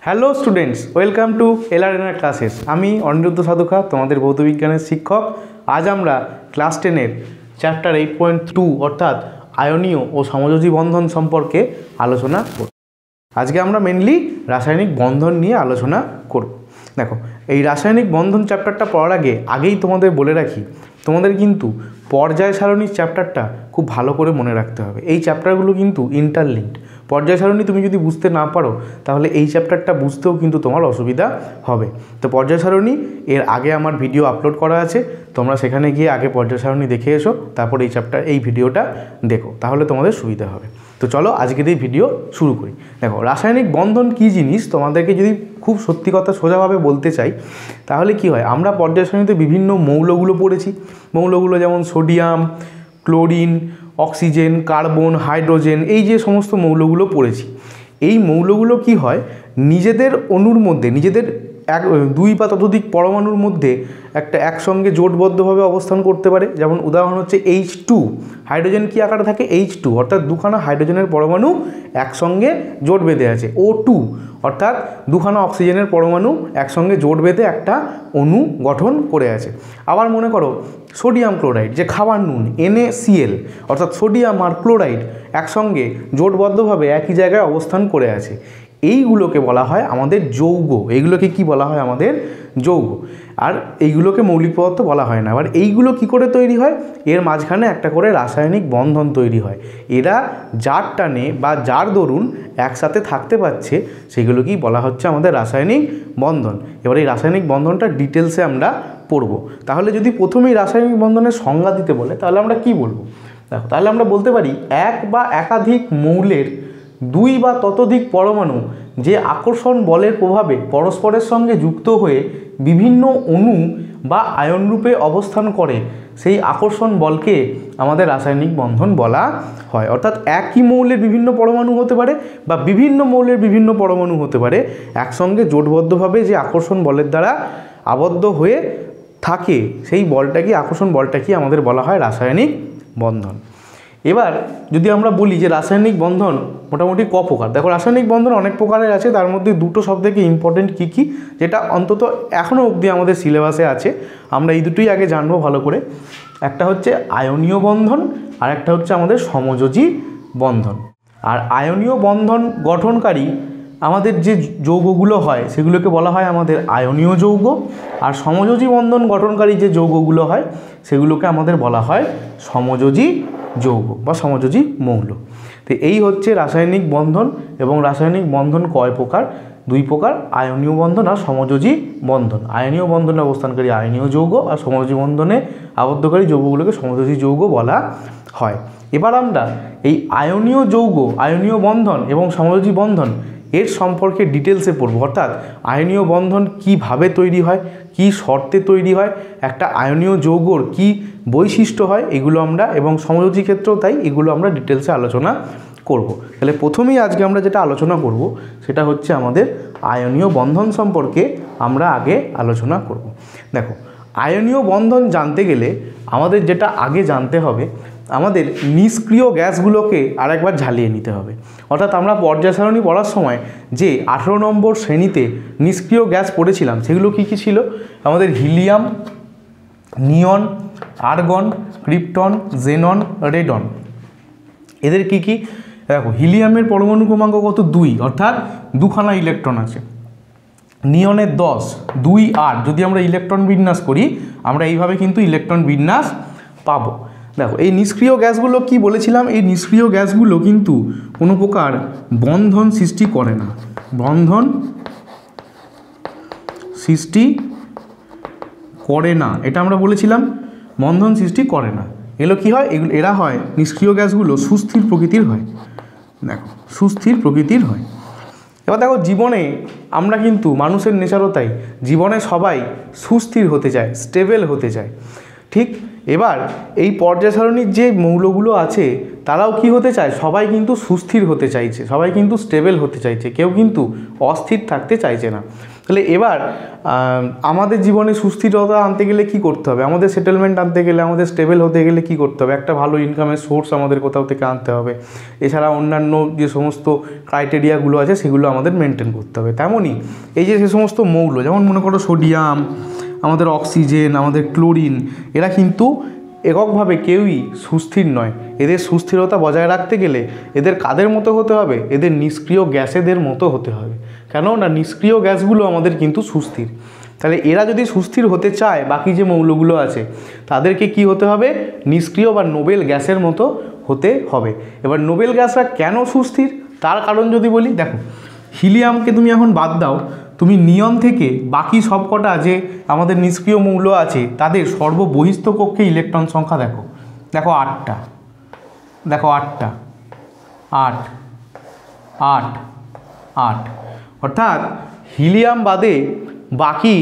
Hello students, welcome to LRNR classes. আমি অনিরুদ্ধ সাধুকা, তোমাদের ভৌতবিজ্ঞানের শিক্ষক। আজ আমরা ক্লাস 10-এর চ্যাপ্টার 8.2 অর্থাৎ আয়নীয় ও সমযোজী বন্ধন সম্পর্কে আলোচনা করব। আজকে আমরা মেনলি রাসায়নিক বন্ধন নিয়ে আলোচনা করব। দেখো, এই রাসায়নিক বন্ধন চ্যাপ্টারটা পড়ার আগেই তোমাদের বলে রাখি, তোমাদের কিন্তু পর্যায় সারণীর চ্যাপ্টারটা খুব ভালো করে মনে রাখতে হবে। এই চ্যাপ্টারগুলো কিন্তু ইন্টারলিঙ্কড। পর্যায় সারণী তুমি যদি বুঝতে না পারো তাহলে এই চ্যাপ্টারটা বুঝতেও কিন্তু তোমার অসুবিধা হবে। তো পর্যায় সারণী এর আগে আমার ভিডিও আপলোড করা আছে, তোমরা সেখানে গিয়ে আগে পর্যায় সারণী দেখে এসো, তারপর এই ভিডিওটা দেখো, তাহলে তোমাদের সুবিধা হবে। তো চলো আজকের এই ভিডিও শুরু করি। দেখো, রাসায়নিক বন্ধন কী জিনিস তোমাদেরকে যদি খুব সত্যি কথা সোজাভাবে বলতে চাই তাহলে কি হয়, আমরা পর্যায় সারণীতে বিভিন্ন মৌলগুলো পড়েছি। মৌলগুলো যেমন sodium, chlorine, oxygen, carbon, hydrogen, এই যে সমস্ত মৌলগুলো পড়েছি, এই মৌলগুলো কি হয়, নিজেদের অণুর মধ্যে নিজেদের দুই বা ততোধিক পরমাণুর মধ্যে একসঙ্গে জোটবদ্ধভাবে অবস্থান করতে পারে। যেমন উদাহরণ হচ্ছে H2, হাইড্রোজেন কি আকারে থাকে H2, অর্থাৎ দুখানা হাইড্রোজেনের পরমাণু একসঙ্গে জোট বেঁধে আছে। O2, অর্থাৎ দুখানা অক্সিজেনের পরমাণু একসঙ্গে জোট বেঁধে একটা অণু গঠন করে আছে। আবার মনে করো সোডিয়াম ক্লোরাইড, যে খাবার নুন, NaCl, অর্থাৎ সোডিয়াম আর ক্লোরাইড একসঙ্গে জোটবদ্ধভাবে একই জায়গায় অবস্থান করে আছে। এইগুলোকে বলা হয় আমাদের যৌগ। এইগুলোকে কি বলা হয়? আমাদের যৌগ। আর এইগুলোকে মৌলিক পদার্থ বলা হয় না। আবার এইগুলো কি করে তৈরি হয়? এর মাঝখানে একটা করে রাসায়নিক বন্ধন তৈরি হয়। এরা যার টানে বা যার দরুন একসাথে থাকতে পারছে সেগুলো কি বলা হচ্ছে আমাদের রাসায়নিক বন্ধন। এবার এই রাসায়নিক বন্ধনটা ডিটেলসে আমরা পড়ব। তাহলে যদি প্রথমেই রাসায়নিক বন্ধনের সংজ্ঞা দিতে বলে তাহলে আমরা কি বলবো? দেখো, তাহলে আমরা বলতে পারি এক বা একাধিক মৌলের দুই বা ততোধিক পরমাণু যে আকর্ষণ বলের প্রভাবে পরস্পরের সঙ্গে যুক্ত হয়ে বিভিন্ন অণু বা আয়ন রূপে অবস্থান করে, সেই আকর্ষণ বলকে আমাদের রাসায়নিক বন্ধন বলা হয়। অর্থাৎ একই মৌলের বিভিন্ন পরমাণু হতে পারে বা বিভিন্ন মৌলের বিভিন্ন পরমাণু হতে পারে, একসঙ্গে জোটবদ্ধভাবে যে আকর্ষণ বলের দ্বারা আবদ্ধ হয়ে থাকে সেই বলটাকে, আকর্ষণ বলটাকে আমাদের বলা হয় রাসায়নিক বন্ধন। এবার যদি আমরা বলি যে রাসায়নিক বন্ধন মোটামুটি ক প্রকার, দেখো রাসায়নিক বন্ধন অনেক প্রকারের আছে, তার মধ্যে দুটো সবথেকে ইম্পর্টেন্ট কী কী, যেটা অন্তত এখনও অবধি আমাদের সিলেবাসে আছে, আমরা এই দুটোই আগে জানবো ভালো করে। একটা হচ্ছে আয়নীয় বন্ধন আর একটা হচ্ছে আমাদের সমযোজী বন্ধন। আর আয়নীয় বন্ধন গঠনকারী আমাদের যে যৌগগুলো হয় সেগুলোকে বলা হয় আমাদের আয়নীয় যৌগ, আর সমযোজী বন্ধন গঠনকারী যে যৌগগুলো হয় সেগুলোকে আমাদের বলা হয় সমযোজী যৌগ বা সমযোজী মৌল। তো এই হচ্ছে রাসায়নিক বন্ধন। এবং রাসায়নিক বন্ধন কয় প্রকার? দুই প্রকার, আয়নীয় বন্ধন আর সমযোজী বন্ধন। আয়নীয় বন্ধনে অবস্থানকারী আয়নীয় যৌগ আর সমযোজী বন্ধনে আবদ্ধকারী যৌগগুলোকে সমযোজী যৌগ বলা হয়। এবার আমরা এই আয়নীয় যৌগ, আয়নীয় বন্ধন এবং সমযোজী বন্ধন এর সম্পর্কে ডিটেলসে পড়ব। অর্থাৎ আয়নীয় বন্ধন কিভাবে তৈরি হয়, কি শর্তে তৈরি হয়, একটা আয়নীয় যৌগর কি বৈশিষ্ট্য হয়, এগুলো আমরা, এবং সমযোজী ক্ষেত্রেও তাই, এগুলো আমরা ডিটেলসে আলোচনা করব। তাহলে প্রথমেই আজকে আমরা যেটা আলোচনা করব সেটা হচ্ছে আমাদের আয়নীয় বন্ধন সম্পর্কে আমরা আগে আলোচনা করব। দেখো, আয়নীয় বন্ধন জানতে গেলে আমাদের যেটা আগে জানতে হবে, আমাদের নিষ্ক্রিয় গ্যাসগুলোকে আরেকবার ঝালিয়ে নিতে হবে। অর্থাৎ আমরা পর্যায় সারণী পড়ার সময় যে 18 নম্বর শ্রেণীতে নিষ্ক্রিয় গ্যাস পড়েছিলাম সেগুলো কি কি ছিল? আমাদের হিলিয়াম, নিয়ন, আর্গন, ক্রিপ্টন, জেনন, রেডন। এদের কি কি? দেখো, হিলিয়ামের পরমাণু ক্রমাঙ্ক কত? 2, অর্থাৎ দুখানা ইলেকট্রন আছে। নিয়নের 10, 2, 8। যদি আমরা ইলেকট্রন বিন্যাস করি আমরা এইভাবে কিন্তু ইলেকট্রন বিন্যাস পাবো। দেখো, এই নিষ্ক্রিয় গ্যাসগুলো কি বলেছিলাম, এই নিষ্ক্রিয় গ্যাসগুলো কিন্তু কোনো প্রকার বন্ধন সৃষ্টি করে না। বন্ধন সৃষ্টি করে না, এটা আমরা বলেছিলাম, বন্ধন সৃষ্টি করে না। এগুলো কি হয়? এরা হয়, নিষ্ক্রিয় গ্যাসগুলো সুস্থির প্রকৃতির হয়। দেখো, সুস্থির প্রকৃতির হয়। এবার দেখো, জীবনে আমরা কিন্তু, মানুষের নেচারও তাই, জীবনে সবাই সুস্থির হতে চায়, স্টেবল হতে চায়। ঠিক এবার এই পর্যায় সারণীর যে মৌলগুলো আছে তারাও কি হতে চায়, সবাই কিন্তু সুস্থির হতে চাইছে, সবাই কিন্তু স্টেবল হতে চাইছে, কেউ কিন্তু অস্থির থাকতে চাইছে না। তাহলে এবার আমাদের জীবনে সুস্থিরতা আনতে গেলে কি করতে হবে, আমাদের সেটেলমেন্ট আনতে গেলে, আমাদের স্টেবল হতে গেলে কি করতে হবে, একটা ভালো ইনকামের সোর্স আমাদের কোথাও থেকে আনতে হবে, এছাড়া অন্যান্য যে সমস্ত ক্রাইটেরিয়াগুলো আছে সেগুলো আমাদের মেনটেন করতে হবে। তেমনই এই যে সে সমস্ত মৌল, যেমন মনে করো সোডিয়াম, আমাদের অক্সিজেন, আমাদের ক্লোরিন, এরা কিন্তু এককভাবে কেউই সুস্থির নয়। এদের সুস্থিরতা বজায় রাখতে গেলে এদের কাদের মতো হতে হবে, এদের নিষ্ক্রিয় গ্যাসেদের মতো হতে হবে। কেন না, নিষ্ক্রিয় গ্যাসগুলো আমাদের কিন্তু সুস্থির। তাহলে এরা যদি সুস্থির হতে চায়, বাকি যে মৌলগুলো আছে তাদেরকে কি হতে হবে, নিষ্ক্রিয় বা নোবেল গ্যাসের মতো হতে হবে। এবার নোবেল গ্যাসরা কেন সুস্থির তার কারণ যদি বলি, দেখো হিলিয়ামকে তুমি এখন বাদ দাও, তুমি নিয়ন থেকে বাকি সব কটা যে আমাদের নিষ্ক্রিয় মৌল আছে তাদের সর্ববহিস্থ কক্ষে ইলেকট্রন সংখ্যা দেখো, দেখো 8টা, দেখো 8টা, 8 8 8, অর্থাৎ হিলিয়াম বাদে বাকি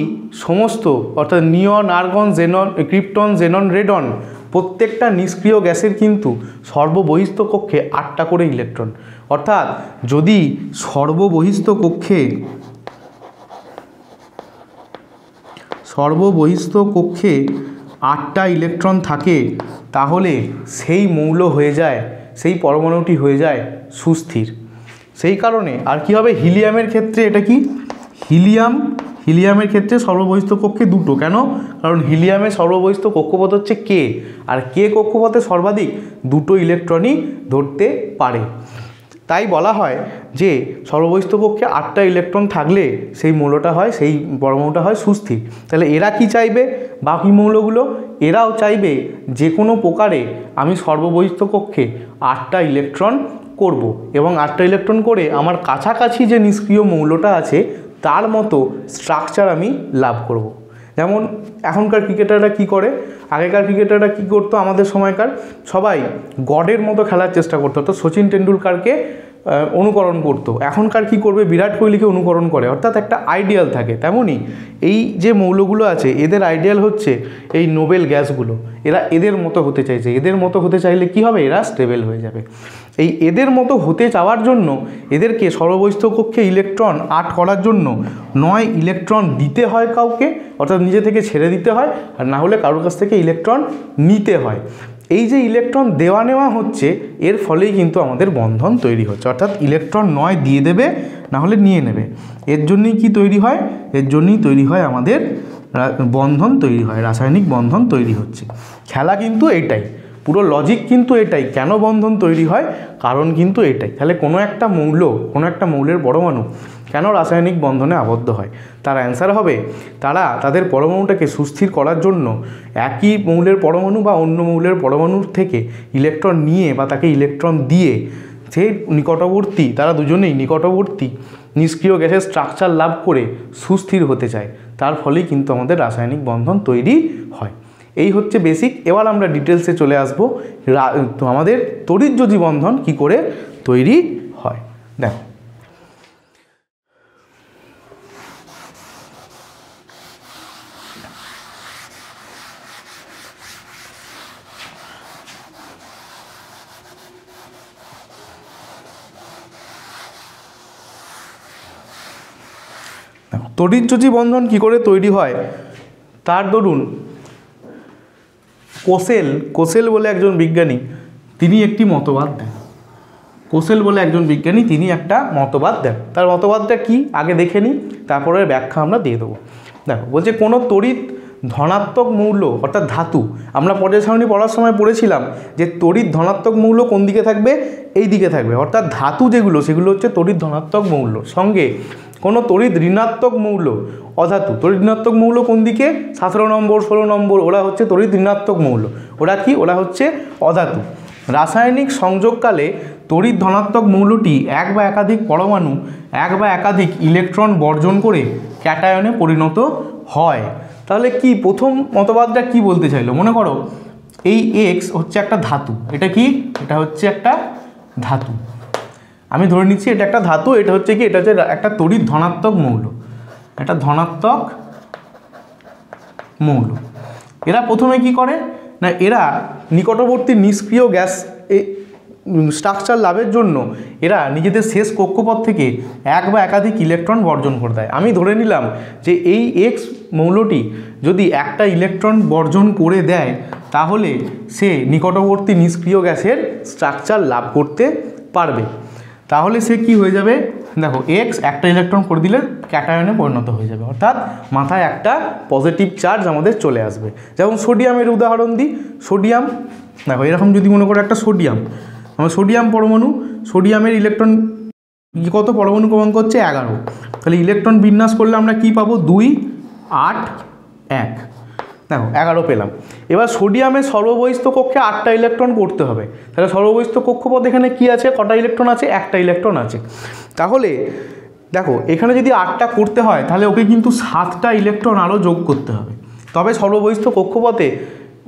সমস্ত, অর্থাৎ neon, argon, xenon, krypton, xenon, radon, প্রত্যেকটা নিষ্ক্রিয় গ্যাসের কিন্তু সর্ববহিস্থ কক্ষে 8টা করে ইলেকট্রন। অর্থাৎ যদি সর্ববহিস্থ কক্ষে 8টা ইলেকট্রন থাকে, তাহলে সেই মৌল হয়ে যায়, সেই পরমাণুটি হয়ে যায় সুস্থির। সেই কারণে আর কি হবে, হিলিয়ামের ক্ষেত্রে এটা কি, হিলিয়ামের ক্ষেত্রে সর্ববহিস্থ কক্ষে 2টো। কেন, কারণ হিলিয়ামের সর্ববহিস্থ কক্ষপথ হচ্ছে K, আর K কক্ষপথে সর্বাধিক 2টো ইলেকট্রনই ধরতে পারে। তাই বলা হয় যে সর্ববহিস্থ কক্ষে 8টা ইলেকট্রন থাকলে সেই মৌলটা হয়, সেই পরমাণুটা হয় সুস্থির। তাহলে এরা কি চাইবে, বাকি মৌলগুলো এরাও চাইবে যে কোনো প্রকারে আমি সর্ববহিস্থ কক্ষে 8টা ইলেকট্রন করব, এবং 8টা ইলেকট্রন করে আমার কাছাকাছি যে নিষ্ক্রিয় মৌলটা আছে তার মতো স্ট্রাকচার আমি লাভ করব। যেমন এখনকার ক্রিকেটাররা কি করে, আগেকার ক্রিকেটাররা কি করতো, আমাদের সময়কার সবাই গডের মতো খেলার চেষ্টা করতো, তো সচিন টেন্ডুলকারকে অনুকরণ করতো। এখনকার কি করবে, বিরাট কোহলিকে অনুকরণ করে, অর্থাৎ একটা আইডিয়াল থাকে। তেমনই এই যে মৌলগুলো আছে এদের আইডিয়াল হচ্ছে এই নোবেল গ্যাসগুলো, এরা এদের মতো হতে চাইছে। এদের মতো হতে চাইলে কি হবে, এরা স্টেবল হয়ে যাবে। এই এদের মতো হতে চাওয়ার জন্য এদেরকে সর্ববহিস্থ কক্ষে ইলেকট্রন 8 করার জন্য 9 ইলেকট্রন দিতে হয় কাউকে, অর্থাৎ নিজে থেকে ছেড়ে দিতে হয়, আর না হলে কারোর কাছ থেকে ইলেকট্রন নিতে হয়। এই যে ইলেকট্রন দেওয়া নেওয়া হচ্ছে, এর ফলেই কিন্তু আমাদের বন্ধন তৈরি হচ্ছে, অর্থাৎ ইলেকট্রন 9 দিয়ে দেবে, না হলে নিয়ে নেবে। এর জন্যই কি তৈরি হয়, এর জন্যই তৈরি হয় আমাদের বন্ধন তৈরি হয়, রাসায়নিক বন্ধন তৈরি হচ্ছে। খেলা কিন্তু এটাই, পুরো লজিক কিন্তু এটাই, কেন বন্ধন তৈরি হয় কারণ কিন্তু এটাই। তাহলে কোনো একটা মৌলের পরমাণু কেন রাসায়নিক বন্ধনে আবদ্ধ হয়, তার অ্যান্সার হবে তারা তাদের পরমাণুটাকে সুস্থির করার জন্য একই মৌলের পরমাণু বা অন্য মৌলের পরমাণুর থেকে ইলেকট্রন নিয়ে বা তাকে ইলেকট্রন দিয়ে সে নিকটবর্তী, তারা দুজনেই নিকটবর্তী নিষ্ক্রিয় গ্যাসের স্ট্রাকচার লাভ করে সুস্থির হতে চায়। তার ফলেই কিন্তু আমাদের রাসায়নিক বন্ধন তৈরি হয়। এই হচ্ছে বেসিক। এবার আমরা ডিটেলসে চলে আসব আমাদের তড়িৎযোজী বন্ধন কি করে তৈরি হয়। দেখো তড়িৎযোজী বন্ধন কি করে তৈরি হয় তার দরুন কোসেল বলে একজন বিজ্ঞানী তিনি একটি মতবাদ দেন। তিনি একটা মতবাদ দেন। তার মতবাদটা কি আগে দেখে নিই, তারপরে ব্যাখ্যা আমরা দিয়ে দেবো। দেখো বলছে কোনো তড়িৎ ধনাত্মক মৌল অর্থাৎ ধাতু, আমরা পর্যায় সারণী পড়ার সময় পড়েছিলাম যে তড়িৎ ধনাত্মক মৌল কোন দিকে থাকবে, এই দিকে থাকবে, অর্থাৎ ধাতু যেগুলো সেগুলো হচ্ছে তড়িৎ ধনাত্মক মৌল। সঙ্গে কোনো তড়িৎ ঋণাত্মক মৌল অধাতু, তড়িৎ ঋণাত্মক মৌল কোন দিকে, 17 নম্বর 16 নম্বর, ওরা হচ্ছে তড়িৎ ঋণাত্মক মৌল। ওরা কি, ওরা হচ্ছে অধাতু। রাসায়নিক সংযোগকালে তড়িৎ ধনাত্মক মৌলটি এক বা একাধিক পরমাণু এক বা একাধিক ইলেকট্রন বর্জন করে ক্যাটায়নে পরিণত হয়। তাহলে কি প্রথম মতবাদটা কি বলতে চাইলো, মনে করো এই এক্স হচ্ছে একটা ধাতু, এটা কি, এটা হচ্ছে একটা ধাতু, আমি ধরে নিচ্ছি এটা একটা ধাতু, এটা হচ্ছে কি, এটা হচ্ছে একটা তড়িৎ ধনাত্মক মৌল, একটা ধনাত্মক মৌল। এরা প্রথমে কি করে না, এরা নিকটবর্তী নিষ্ক্রিয় গ্যাস স্ট্রাকচার লাভের জন্য এরা নিজেদের শেষ কক্ষপথ থেকে এক বা একাধিক ইলেকট্রন বর্জন করে দেয়। আমি ধরে নিলাম যে এই এক্স মৌলটি যদি একটা ইলেকট্রন বর্জন করে দেয় তাহলে সে নিকটবর্তী নিষ্ক্রিয় গ্যাসের স্ট্রাকচার লাভ করতে পারবে। তাহলে সে কি হয়ে যাবে, দেখো এক্স একটা ইলেকট্রন করে দিলে ক্যাটায়নে পরিণত হয়ে যাবে, অর্থাৎ মাথায় একটা পজিটিভ চার্জ আমাদের চলে আসবে। যেমন সোডিয়ামের উদাহরণ দিই, সোডিয়াম দেখো এরকম যদি মনে করো একটা সোডিয়াম, আমার সোডিয়াম পরমাণু, সোডিয়ামের ইলেকট্রন কত, পরমাণু ক্রমাঙ্ক হচ্ছে 11। তাহলে ইলেকট্রন বিন্যাস করলে আমরা কি পাবো, 2, 8, 1, দেখো 11 পেলাম। এবার সোডিয়ামের সর্ববহিস্থ কক্ষে 8টা ইলেকট্রন করতে হবে। তাহলে সর্ববহিস্থ কক্ষপথ এখানে কি আছে, কটা ইলেকট্রন আছে, একটা ইলেকট্রন আছে। তাহলে দেখো এখানে যদি 8টা করতে হয় তাহলে ওকে কিন্তু 7টা ইলেকট্রন আরও যোগ করতে হবে, তবে সর্ববহিস্থ কক্ষপথে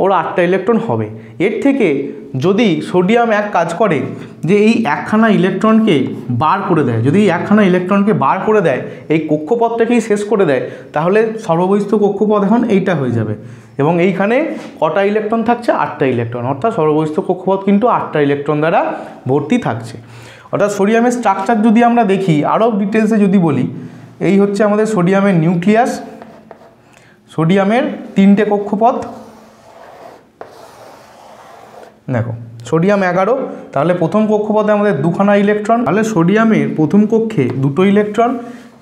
ওর 8টা ইলেকট্রন হবে। এর থেকে যদি সোডিয়াম এক কাজ করে যে এই একখানা ইলেকট্রনকে বার করে দেয়, যদি এই একখানা ইলেকট্রনকে বার করে দেয়, এই কক্ষপথটাকেই শেষ করে দেয়, তাহলে সর্ববহিস্থ কক্ষপথ এখন এইটা হয়ে যাবে এবং এইখানে কটা ইলেকট্রন থাকছে, 8টা ইলেকট্রন, অর্থাৎ সর্ববহিস্থ কক্ষপথ কিন্তু 8টা ইলেকট্রন দ্বারা ভর্তি থাকছে। অর্থাৎ সোডিয়ামের স্ট্রাকচার যদি আমরা দেখি আরও ডিটেলসে যদি বলি, এই হচ্ছে আমাদের সোডিয়ামের নিউক্লিয়াস, সোডিয়ামের 3টে কক্ষপথ, দেখো সোডিয়াম 11, তাহলে প্রথম কক্ষপথে আমাদের 2খানা ইলেকট্রন, তাহলে সোডিয়ামের প্রথম কক্ষে 2টো ইলেকট্রন,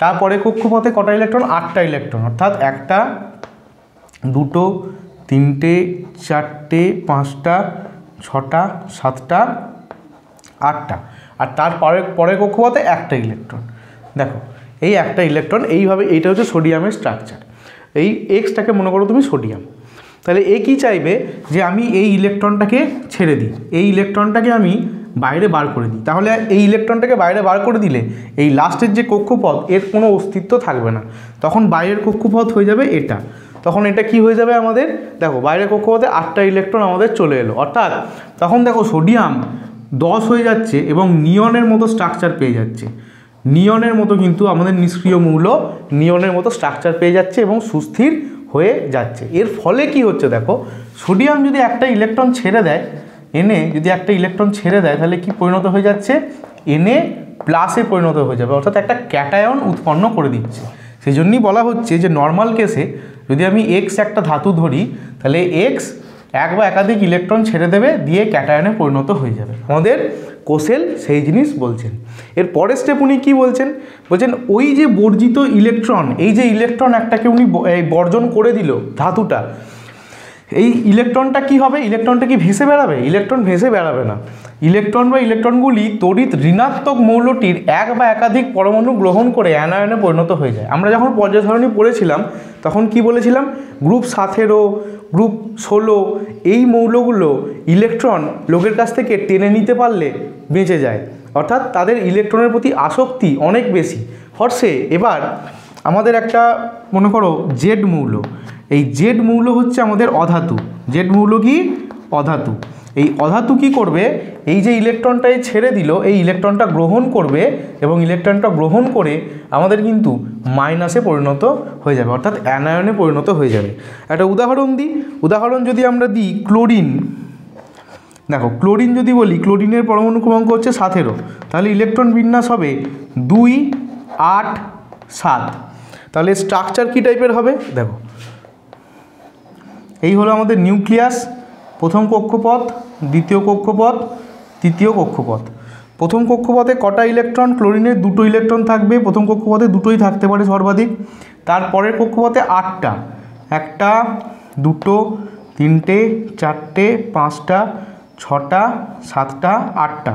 তারপরে কক্ষপথে কটা ইলেকট্রন, 8টা ইলেকট্রন, অর্থাৎ 1টা 2টো 3টে 4টে 5টা 6টা 7টা 8টা, আর তারপরে পরের কক্ষপথে 1টা ইলেকট্রন। দেখো এই একটা ইলেকট্রন, এইভাবে এইটা হচ্ছে সোডিয়ামের স্ট্রাকচার। এই এক্সটাকে মনে করো তুমি সোডিয়াম, তাহলে এ কী চাইবে যে আমি এই ইলেকট্রনটাকে ছেড়ে দিই, এই ইলেকট্রনটাকে আমি বাইরে বার করে দিই। তাহলে এই ইলেকট্রনটাকে বাইরে বার করে দিলে এই লাস্টের যে কক্ষপথ এর কোনো অস্তিত্ব থাকবে না, তখন বাইরের কক্ষপথ হয়ে যাবে এটা। তখন এটা কি হয়ে যাবে আমাদের, দেখো বাইরের কক্ষপথে 8টা ইলেকট্রন আমাদের চলে এলো, অর্থাৎ তখন দেখো সোডিয়াম 10 হয়ে যাচ্ছে এবং নিয়নের মতো স্ট্রাকচার পেয়ে যাচ্ছে। নিয়নের মতো কিন্তু আমাদের নিষ্ক্রিয় মৌল নিয়নের মতো স্ট্রাকচার পেয়ে যাচ্ছে এবং সুস্থির হয়ে যাচ্ছে। এর ফলে কি হচ্ছে, দেখো সোডিয়াম যদি একটা ইলেকট্রন ছেড়ে দেয়, এনে যদি একটা ইলেকট্রন ছেড়ে দেয় তাহলে কি পরিণত হয়ে যাচ্ছে, Na প্লাসে পরিণত হয়ে যাবে, অর্থাৎ একটা ক্যাটায়ন উৎপন্ন করে দিচ্ছে। সেই জন্যই বলা হচ্ছে যে নর্মাল কেসে যদি আমি এক্স একটা ধাতু ধরি তাহলে এক্স এক বা একাধিক ইলেকট্রন ছেড়ে দেবে, দিয়ে ক্যাটায়নে পরিণত হয়ে যাবে। আমাদের কোসেল সেই জিনিস বলছেন। এর পরের স্টেপ উনি কী বলছেন, ওই যে বর্জিত ইলেকট্রন, এই যে ইলেকট্রন একটাকে উনি বর্জন করে দিল ধাতুটা, এই ইলেকট্রনটা কি হবে, ইলেকট্রনটা কি ভেসে বেড়াবে, ইলেকট্রন ভেসে বেড়াবে না। ইলেকট্রন বা ইলেকট্রনগুলি তড়িৎ ঋণাত্মক মৌলটির এক বা একাধিক পরমাণু গ্রহণ করে অ্যানায়নে পরিণত হয়ে যায়। আমরা যখন পর্যায় সারণী পড়েছিলাম তখন কি বলেছিলাম, গ্রুপ 17, গ্রুপ 16 এই মৌলগুলো ইলেকট্রন লোকের কাছ থেকে টেনে নিতে পারলে বেঁচে যায়, অর্থাৎ তাদের ইলেকট্রনের প্রতি আসক্তি অনেক বেশি। হর্ষে এবার আমাদের একটা মনে করো জেড মৌল, এই জেড মৌল হচ্ছে আমাদের অধাতু। জেড মৌল কি, অধাতু। এই অধাতু কি করবে, এই যে ইলেকট্রনটাই ছেড়ে দিল এই ইলেকট্রনটা গ্রহণ করবে এবং ইলেকট্রনটা গ্রহণ করে আমাদের কিন্তু মাইনাসে পরিণত হয়ে যাবে, অর্থাৎ অ্যানায়নে পরিণত হয়ে যাবে। একটা উদাহরণ দিই, উদাহরণ যদি আমরা দিই ক্লোরিন, দেখো ক্লোরিন যদি বলি, ক্লোরিনের পরমাণু ক্রমাঙ্ক হচ্ছে 17, তাহলে ইলেকট্রন বিন্যাস হবে 2, 8, 7। তাহলে স্ট্রাকচার কী টাইপের হবে, দেখো এই হলো আমাদের নিউক্লিয়াস, প্রথম কক্ষপথ, দ্বিতীয় কক্ষপথ, তৃতীয় কক্ষপথ। প্রথম কক্ষপথে কটা ইলেকট্রন, ক্লোরিনের 2টো ইলেকট্রন থাকবে, প্রথম কক্ষপথে 2টোই থাকতে পারে সর্বাধিক। তারপরের কক্ষপথে 8টা, 1টা 2টো 3টে 4টে 5টা 6টা 7টা 8টা,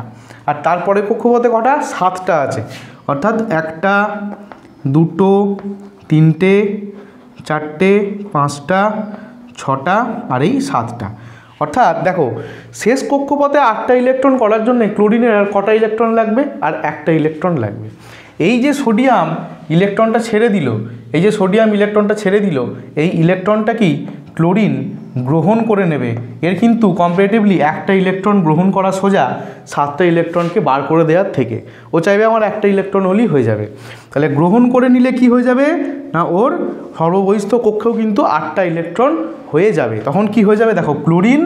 আর তারপরে কক্ষপথে কটা, 7টা আছে, অর্থাৎ 1টা 2টো 3টে 4টে 5টা 6টা আর এই 7টা। অর্থাৎ দেখো শেষ কক্ষপথে 8টা ইলেকট্রন করার জন্য ক্লোরিনের আর কটা ইলেকট্রন লাগবে, আর একটা ইলেকট্রন লাগবে। এই যে সোডিয়াম ইলেকট্রনটা ছেড়ে দিল, এই যে সোডিয়াম ইলেকট্রনটা ছেড়ে দিল, এই ইলেকট্রনটা কি ক্লোরিন গ্রহণ করে নেবে। এর কিন্তু কম্পারেটিভলি একটা ইলেকট্রন গ্রহণ করা সোজা 7টা ইলেকট্রনকে বার করে দেওয়ার থেকে। ও চাইবে আমার একটা ইলেকট্রন হলেই হয়ে যাবে। তাহলে গ্রহণ করে নিলে কি হয়ে যাবে না, ওর সর্ববহিস্থ কক্ষেও কিন্তু 8টা ইলেকট্রন হয়ে যাবে। তখন কি হয়ে যাবে, দেখো ক্লোরিন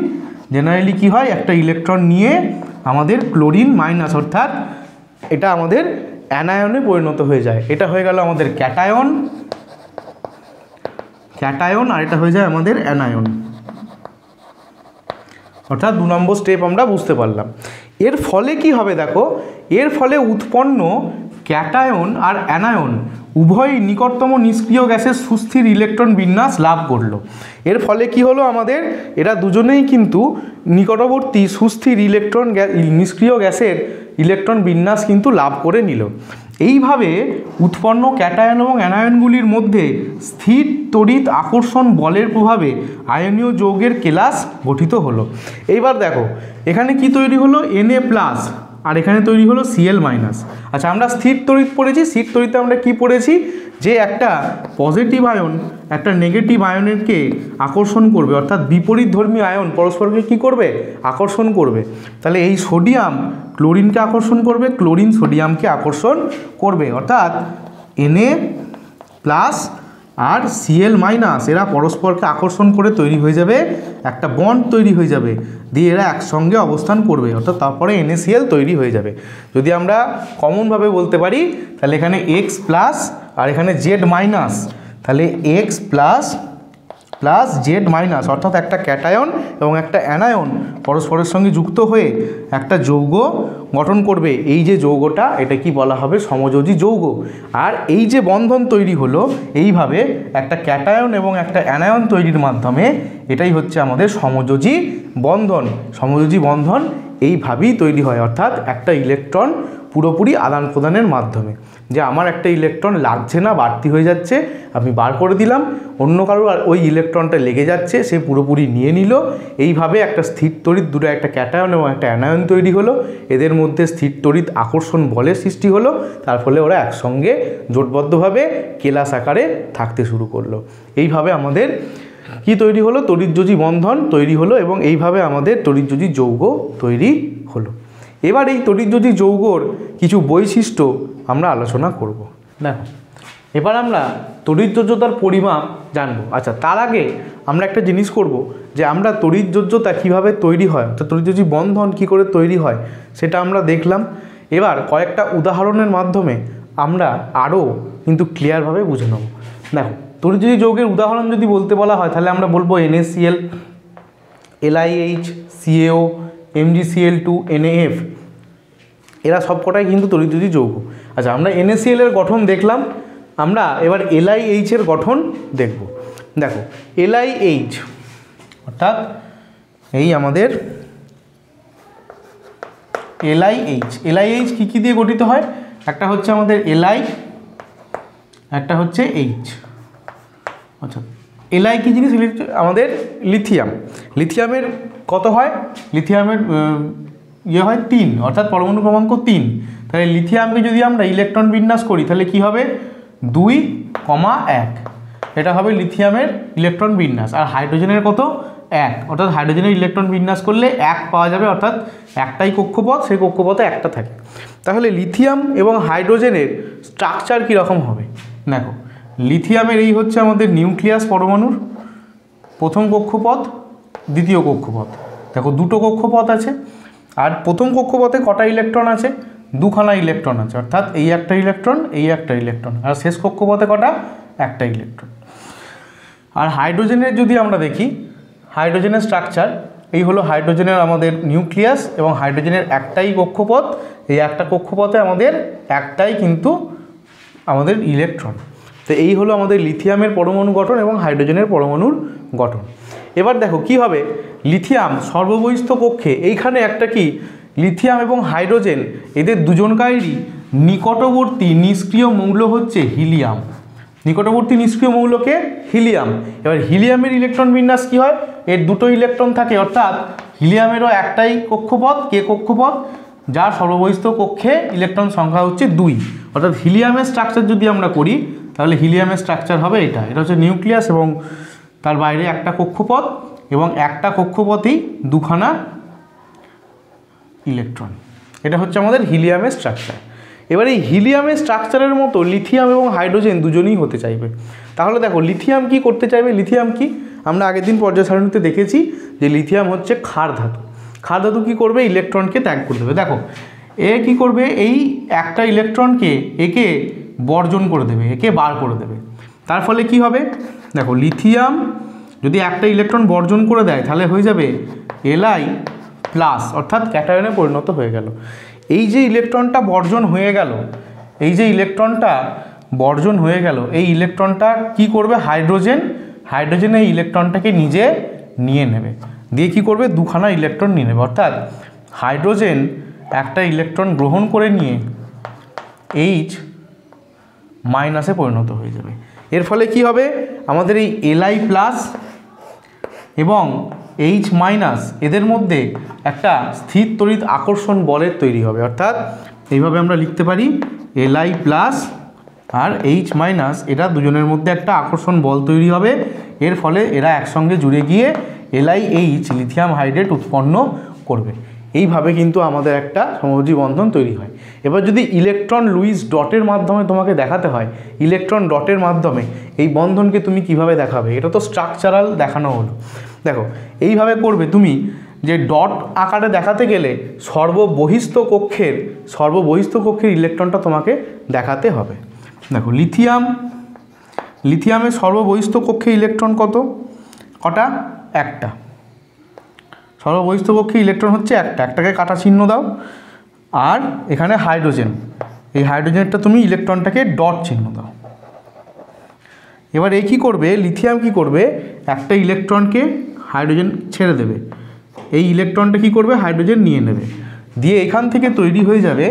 জেনারেলি কি হয়, একটা ইলেকট্রন নিয়ে আমাদের ক্লোরিন মাইনাস, অর্থাৎ এটা আমাদের অ্যানায়নে পরিণত হয়ে যায়। এটা হয়ে গেল আমাদের ক্যাটায়ন, আর এটা হয়ে যায় আমাদের অ্যানায়ন, অর্থাৎ 2 নম্বর স্টেপ আমরা বুঝতে পারলাম। এর ফলে কি হবে দেখো, এর ফলে উৎপন্ন ক্যাটায়ন আর অ্যানায়ন উভয় নিকটতম নিষ্ক্রিয় গ্যাসের সুস্থির ইলেকট্রন বিন্যাস লাভ করলো। এর ফলে কি হলো, আমাদের এরা দুজনেই কিন্তু নিকটবর্তী সুস্থির নিষ্ক্রিয় গ্যাসের ইলেকট্রন বিন্যাস কিন্তু লাভ করে নিল। এইভাবে উৎপন্ন ক্যাটায়ন এবং অ্যানায়নগুলির মধ্যে স্থির তড়িৎ আকর্ষণ বলের প্রভাবে আয়নীয় যৌগের কেলাস গঠিত হলো। এইবার দেখো এখানে কি তৈরি হলো, Na+, আর এখানে তৈরি হলো Cl-। আচ্ছা, আমরা স্থির তড়িৎ পড়েছি। স্থির তড়িৎে আমরা কি পড়েছি, যে একটা পজিটিভ আয়ন একটা নেগেটিভ আয়নকে আকর্ষণ করবে, অর্থাৎ বিপরীতধর্মী আয়ন পরস্পরকে কি করবে, আকর্ষণ করবে। তাহলে এই সোডিয়াম ক্লোরিনকে আকর্ষণ করবে, ক্লোরিন সোডিয়ামকে আকর্ষণ করবে, অর্থাৎ Na+ আর Cl- এরা পরস্পরকে আকর্ষণ করে তৈরি হয়ে যাবে একটা বন্ড তৈরি হয়ে যাবে, দিয়ে এরা একসঙ্গে অবস্থান করবে, অর্থাৎ তারপরে NaCl তৈরি হয়ে যাবে। যদি আমরা কমনভাবে বলতে পারি তাহলে এখানে X+ আর এখানে Z-, তাহলে X+ Z-, অর্থাৎ একটা ক্যাটায়ন এবং একটা অ্যানায়ন পরস্পরের সঙ্গে যুক্ত হয়ে একটা যৌগ গঠন করবে। এই যে যৌগটা, এটা কি বলা হবে, সমযোজী যৌগ। আর এই যে বন্ধন তৈরি হলো এইভাবে একটা ক্যাটায়ন এবং একটা অ্যানায়ন তৈরির মাধ্যমে, এটাই হচ্ছে আমাদের সমযোজী বন্ধন। সমযোজী বন্ধন এইভাবেই তৈরি হয়, অর্থাৎ একটা ইলেকট্রন পুরোপুরি আদান প্রদানের মাধ্যমে। যে আমার একটা ইলেকট্রন লাগছে না, বাড়তি হয়ে যাচ্ছে, আমি বার করে দিলাম, অন্য কারো আর ওই ইলেকট্রনটা লেগে যাচ্ছে, সে পুরোপুরি নিয়ে নিল। এইভাবে একটা স্থির তড়িৎ, দুটো একটা ক্যাটায়ন এবং একটা অ্যানায়ন তৈরি হলো, এদের মধ্যে স্থির তড়িৎ আকর্ষণ বলের সৃষ্টি হলো, তার ফলে ওরা একসঙ্গে জোটবদ্ধভাবে কেলাস আকারে থাকতে শুরু করলো। এইভাবে আমাদের কি তৈরি হলো, তড়িৎযোজী বন্ধন তৈরি হলো, এবং এইভাবে আমাদের তড়িৎযোজী যৌগ তৈরি হলো। এবার এই তড়িৎযোজী যৌগর কিছু বৈশিষ্ট্য আমরা আলোচনা করব। দেখো এবার আমরা তড়িৎযোজ্যতার পরিমাপ জানবো। আচ্ছা, তার আগে আমরা একটা জিনিস করব, যে আমরা তড়িৎযোজ্যতা কীভাবে তৈরি হয়, অর্থাৎ তড়িৎযোজী বন্ধন কী করে তৈরি হয় সেটা আমরা দেখলাম। এবার কয়েকটা উদাহরণের মাধ্যমে আমরা আরও কিন্তু ক্লিয়ারভাবে বুঝে নেব। দেখো তড়িৎযোজী যৌগের উদাহরণ যদি বলতে বলা হয় তাহলে আমরা বলবো NaCl, LiH, CaO, MgCl2, NaF, এরা সবকটাই কিন্তু তড়িৎযোজী যৌগ। আচ্ছা, আমরা NaCl এর গঠন দেখলাম, আমরা এবার LiH এর গঠন দেখব। দেখো LiH অর্থাৎ এই আমাদের LiH কী দিয়ে গঠিত হয়, একটা হচ্ছে আমাদের Li, একটা হচ্ছে H। আচ্ছা, Li কী জিনিস, আমাদের লিথিয়ামের কত হয়, লিথিয়ামের হয় 3, অর্থাৎ পরমাণু ক্রমাঙ্ক 3। তাহলে লিথিয়ামকে যদি আমরা ইলেকট্রন বিন্যাস করি তাহলে কি হবে, 2,1, এটা হবে লিথিয়ামের ইলেকট্রন বিন্যাস। আর হাইড্রোজেনের কত, 1, অর্থাৎ হাইড্রোজেনের ইলেকট্রন বিন্যাস করলে 1 পাওয়া যাবে, অর্থাৎ একটাই কক্ষপথ, সেই কক্ষপথে একটা থাকে। তাহলে লিথিয়াম এবং হাইড্রোজেনের স্ট্রাকচার কীরকম হবে, দেখো লিথিয়ামের এই হচ্ছে আমাদের নিউক্লিয়াস পরমাণুর প্রথম কক্ষপথ, দ্বিতীয় কক্ষপথ। দেখো দুটো কক্ষপথ আছে, আর প্রথম কক্ষপথে কটা ইলেকট্রন আছে, 2খানা ইলেকট্রন আছে, অর্থাৎ এই একটা ইলেকট্রন, এই একটা ইলেকট্রন, আর শেষ কক্ষপথে কটা, একটা ইলেকট্রন। আর হাইড্রোজেনের যদি আমরা দেখি, হাইড্রোজেনের স্ট্রাকচার এই হলো, হাইড্রোজেনের আমাদের নিউক্লিয়াস এবং হাইড্রোজেনের একটাই কক্ষপথ, এই একটা কক্ষপথে আমাদের একটাই কিন্তু আমাদের ইলেকট্রন। তো এই হলো আমাদের লিথিয়ামের পরমাণু গঠন এবং হাইড্রোজেনের পরমাণুর গঠন। এবার দেখো কি হবে, লিথিয়াম সর্ববহিস্থ কক্ষে এইখানে একটা কি, লিথিয়াম এবং হাইড্রোজেন এদের দুজনকারই নিকটবর্তী নিষ্ক্রিয় মৌল হচ্ছে হিলিয়াম। নিকটবর্তী নিষ্ক্রিয় মৌলকে হিলিয়াম। এবার হিলিয়ামের ইলেকট্রন বিন্যাস কি হয়, এর দুটো ইলেকট্রন থাকে, অর্থাৎ হিলিয়ামেরও একটাই কক্ষপথ, কে কক্ষপথ, যার সর্ববহিস্থ কক্ষে ইলেকট্রন সংখ্যা হচ্ছে 2। অর্থাৎ হিলিয়ামের স্ট্রাকচার যদি আমরা করি তাহলে হিলিয়ামের স্ট্রাকচার হবে এটা, এটা হচ্ছে নিউক্লিয়াস এবং তার বাইরে একটা কক্ষপথ, এবং একটা কক্ষপথেই 2খানা ইলেকট্রন। এটা হচ্ছে আমাদের হিলিয়ামের স্ট্রাকচার। এবার এই হিলিয়ামের স্ট্রাকচারের মতো লিথিয়াম এবং হাইড্রোজেন দুজনেই হতে চাইবে। তাহলে দেখো লিথিয়াম কি করতে চাইবে, লিথিয়াম কি, আমরা আগের দিন পর্যায় সারণীতে দেখেছি যে লিথিয়াম হচ্ছে ক্ষার ধাতু। ক্ষার ধাতু কী করবে, ইলেকট্রনকে ত্যাগ করে দেবে। দেখো এ কী করবে, এই একটা ইলেকট্রনকে একে বর্জন করে দেবে, একে বার করে দেবে। তার ফলে কি হবে, দেখো লিথিয়াম যদি একটা ইলেকট্রন বর্জন করে দেয় তাহলে হয়ে যাবে Li প্লাস, অর্থাৎ ক্যাটায়নে পরিণত হয়ে গেল। এই যে ইলেকট্রনটা বর্জন হয়ে গেল, এই যে ইলেকট্রনটা বর্জন হয়ে গেল, এই ইলেকট্রনটা কি করবে, হাইড্রোজেন এই ইলেকট্রনটাকে নিজে নিয়ে নেবে, দিয়ে কি করবে, দুখানা ইলেকট্রন নিয়ে নেবে। অর্থাৎ হাইড্রোজেন একটা ইলেকট্রন গ্রহণ করে নিয়ে H মাইনাসে পরিণত হয়ে যাবে। এর ফলে কি হবে, আমাদের এই Li প্লাস এবং H মাইনাস এদের মধ্যে একটা স্থির তড়িৎ আকর্ষণ বলের তৈরি হবে। অর্থাৎ এইভাবে আমরা লিখতে পারি Li প্লাস আর H মাইনাস, এরা দুজনের মধ্যে একটা আকর্ষণ বল তৈরি হবে। এর ফলে এরা একসঙ্গে জুড়ে গিয়ে LiH লিথিয়াম হাইড্রেট উৎপন্ন করবে। এইভাবে কিন্তু আমাদের একটা সমযোজী বন্ধন তৈরি হয়। এবার যদি ইলেকট্রন লুইস ডটের মাধ্যমে তোমাকে দেখাতে হয়, ইলেকট্রন ডটের মাধ্যমে এই বন্ধনকে তুমি কিভাবে দেখাবে, এটা তো স্ট্রাকচারাল দেখানো হলো। দেখো এইভাবে করবে তুমি, যে ডট আকারে দেখাতে গেলে সর্ববহিস্থ কক্ষের ইলেকট্রনটা তোমাকে দেখাতে হবে। দেখো লিথিয়ামের সর্ববহিস্থ কক্ষে ইলেকট্রন কটা, একটা। সর্ববহিস্থ কক্ষে ইলেকট্রন হচ্ছে একটাকে কাটা চিহ্ন দাও। আর এখানে হাইড্রোজেন, এই হাইড্রোজেনটা তুমি ইলেকট্রনটাকে ডট চিহ্ন দাও। এবার এই কী করবে, লিথিয়াম কি করবে, একটা ইলেকট্রনকে হাইড্রোজেন ছেড়ে দেবে, এই ইলেকট্রনটা কি করবে, হাইড্রোজেন নিয়ে নেবে, দিয়ে এখান থেকে তৈরি হয়ে যাবে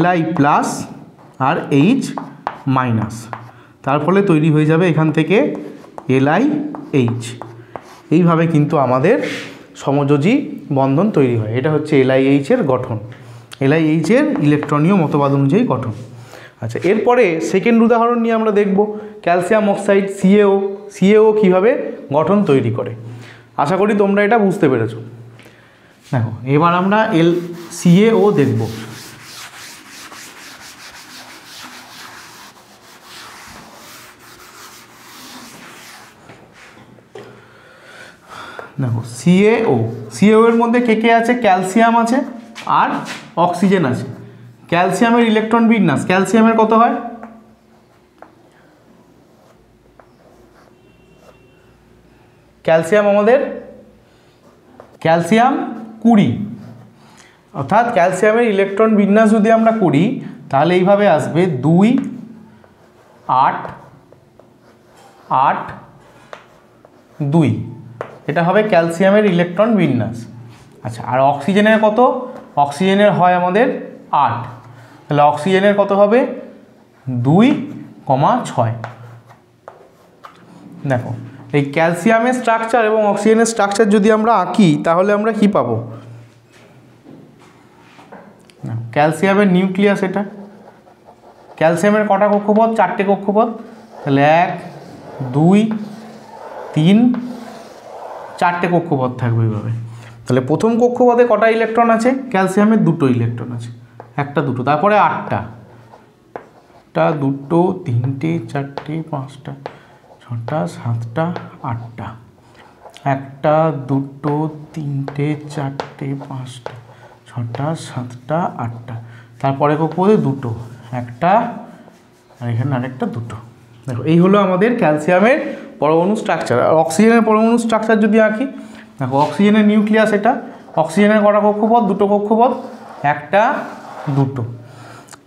Li প্লাস আর H মাইনাস। তার ফলে তৈরি হয়ে যাবে এখান থেকে LiH। এইভাবে কিন্তু আমাদের সমযোজী বন্ধন তৈরি হয়। এটা হচ্ছে LiH এর গঠন, LiH এর ইলেকট্রনীয় মতবাদ অনুযায়ী গঠন। আচ্ছা, এরপরে সেকেন্ড উদাহরণ নিয়ে আমরা দেখব ক্যালসিয়াম অক্সাইড CaO কীভাবে গঠন তৈরি করে। আশা করি তোমরা এটা বুঝতে পেরেছো। দেখো এবার আমরা CaO দেখব। দেখো CaO এর মধ্যে কে আছে, ক্যালসিয়াম আছে আর অক্সিজেন আছে। ক্যালসিয়ামের ইলেকট্রন বিন্যাস, ক্যালসিয়ামের কত হয়, আমাদের ক্যালসিয়াম 20। অর্থাৎ ক্যালসিয়ামের ইলেকট্রন বিন্যাস যদি আমরা করি তাহলে এইভাবে আসবে 2 8 8 2, এটা হবে ক্যালসিয়ামের ইলেকট্রন বিন্যাস। আচ্ছা, আর অক্সিজেনের কত, অক্সিজেনের হয় আমাদের 8, তাহলে অক্সিজেনের কত হবে 2,6। দেখো এই ক্যালসিয়ামের স্ট্রাকচার এবং অক্সিজেনের স্ট্রাকচার যদি আমরা আঁকি তাহলে আমরা কি পাবো, ক্যালসিয়ামের নিউক্লিয়াস, এটা ক্যালসিয়ামের কটা কক্ষপথ, 4টে কক্ষপথ, তাহলে 1 2 3 4টে কক্ষপথ থাকবে এইভাবে। তাহলে প্রথম কক্ষপথে কটা ইলেকট্রন আছে, ক্যালসিয়ামের 2টো ইলেকট্রন আছে, 1টা 2টো, তারপরে 8টা, 1টা 2টো 3টে 4টে 5টা 6টা 7টা 8টা, 1টা 2টো 3টে 4টে 5টা 6টা 7টা 8টা, তারপরে কক্ষপথে 2টো, 1টা আর এখানে আরেকটা 2টো। দেখো এই হলো আমাদের ক্যালসিয়ামের পরমাণু স্ট্রাকচার। আর অক্সিজেনের পরমাণু স্ট্রাকচার যদি আঁকি, দেখো অক্সিজেনের নিউক্লিয়াস, এটা অক্সিজেনের কটা কক্ষপথ, 2টো কক্ষপথ, 1টা 2টো,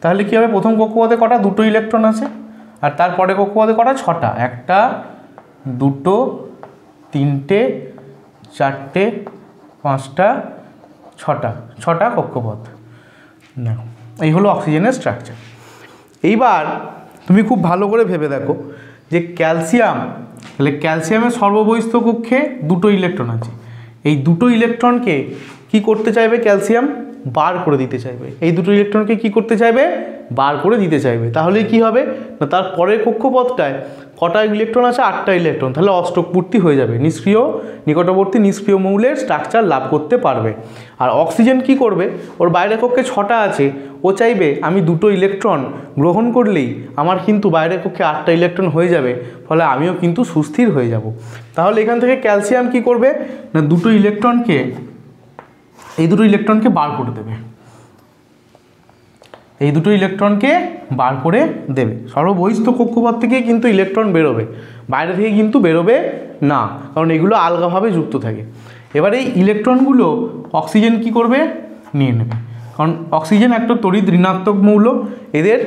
তাহলে কী হবে, প্রথম কক্ষপথে কটা, 2টো ইলেকট্রন আছে, আর তারপরে কক্ষপথে কটা, 6টা, 1টা 2টো 3টে 4টে 5টা 6টা কক্ষপথ। দেখো এই হলো অক্সিজেনের স্ট্রাকচার। এইবার তুমি খুব ভালো করে ভেবে দেখো যে ক্যালসিয়াম, তাহলে ক্যালসিয়ামের সর্ববহিস্থ কক্ষে 2টো ইলেকট্রন আছে, এই 2টো ইলেকট্রনকে কি করতে চাইবে ক্যালসিয়াম, বার করে দিতে চাইবে, এই দুটো ইলেকট্রনকে কি করতে চাইবে, বার করে দিতে চাইবে। তাহলে কি হবে না, তার পরের কক্ষপথটায় কটা ইলেকট্রন আছে, 8টা ইলেকট্রন, তাহলে অষ্টক পূর্তি হয়ে যাবে, নিষ্ক্রিয় নিকটবর্তী নিষ্ক্রিয় মৌলের স্ট্রাকচার লাভ করতে পারবে। আর অক্সিজেন কি করবে, ওর বাইরের কক্ষে 6টা আছে, ও চাইবে আমি দুটো ইলেকট্রন গ্রহণ করলেই আমার কিন্তু বাইরের কক্ষে 8টা ইলেকট্রন হয়ে যাবে, ফলে আমিও কিন্তু সুস্থির হয়ে যাব। তাহলে এখান থেকে ক্যালসিয়াম কি করবে না, এই দুটো ইলেকট্রনকে বার করে দেবে, এই দুটো ইলেকট্রনকে বার করে দেবে। সর্ববহিস্থ কক্ষপথ থেকে কিন্তু ইলেকট্রন বেরোবে, বাইরে থেকে কিন্তু বেরোবে না, কারণ এগুলো আলগাভাবে যুক্ত থাকে। এবার এই ইলেকট্রনগুলো অক্সিজেন কি করবে, নিয়ে নেবে, কারণ অক্সিজেন একটা তড়িৎ ঋণাত্মক মৌল, এদের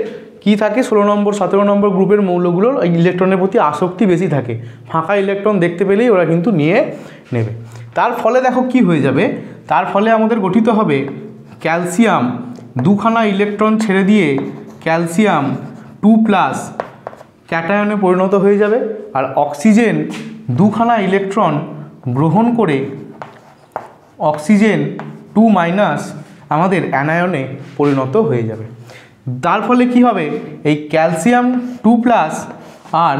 কি থাকে 16 নম্বর 17 নম্বর গ্রুপের মৌলগুলোর ইলেকট্রনের প্রতি আসক্তি বেশি থাকে, ফাঁকা ইলেকট্রন দেখতে পেলেই ওরা কিন্তু নিয়ে নেবে। তার ফলে দেখো কি হয়ে যাবে, তার ফলে আমাদের গঠিত হবে ক্যালসিয়াম 2খানা ইলেকট্রন ছেড়ে দিয়ে ক্যালসিয়াম 2+ ক্যাটায়নে পরিণত হয়ে যাবে, আর অক্সিজেন 2খানা ইলেকট্রন গ্রহণ করে অক্সিজেন 2- আমাদের অ্যানায়নে পরিণত হয়ে যাবে। তার ফলে কি হবে, এই ক্যালসিয়াম 2+ আর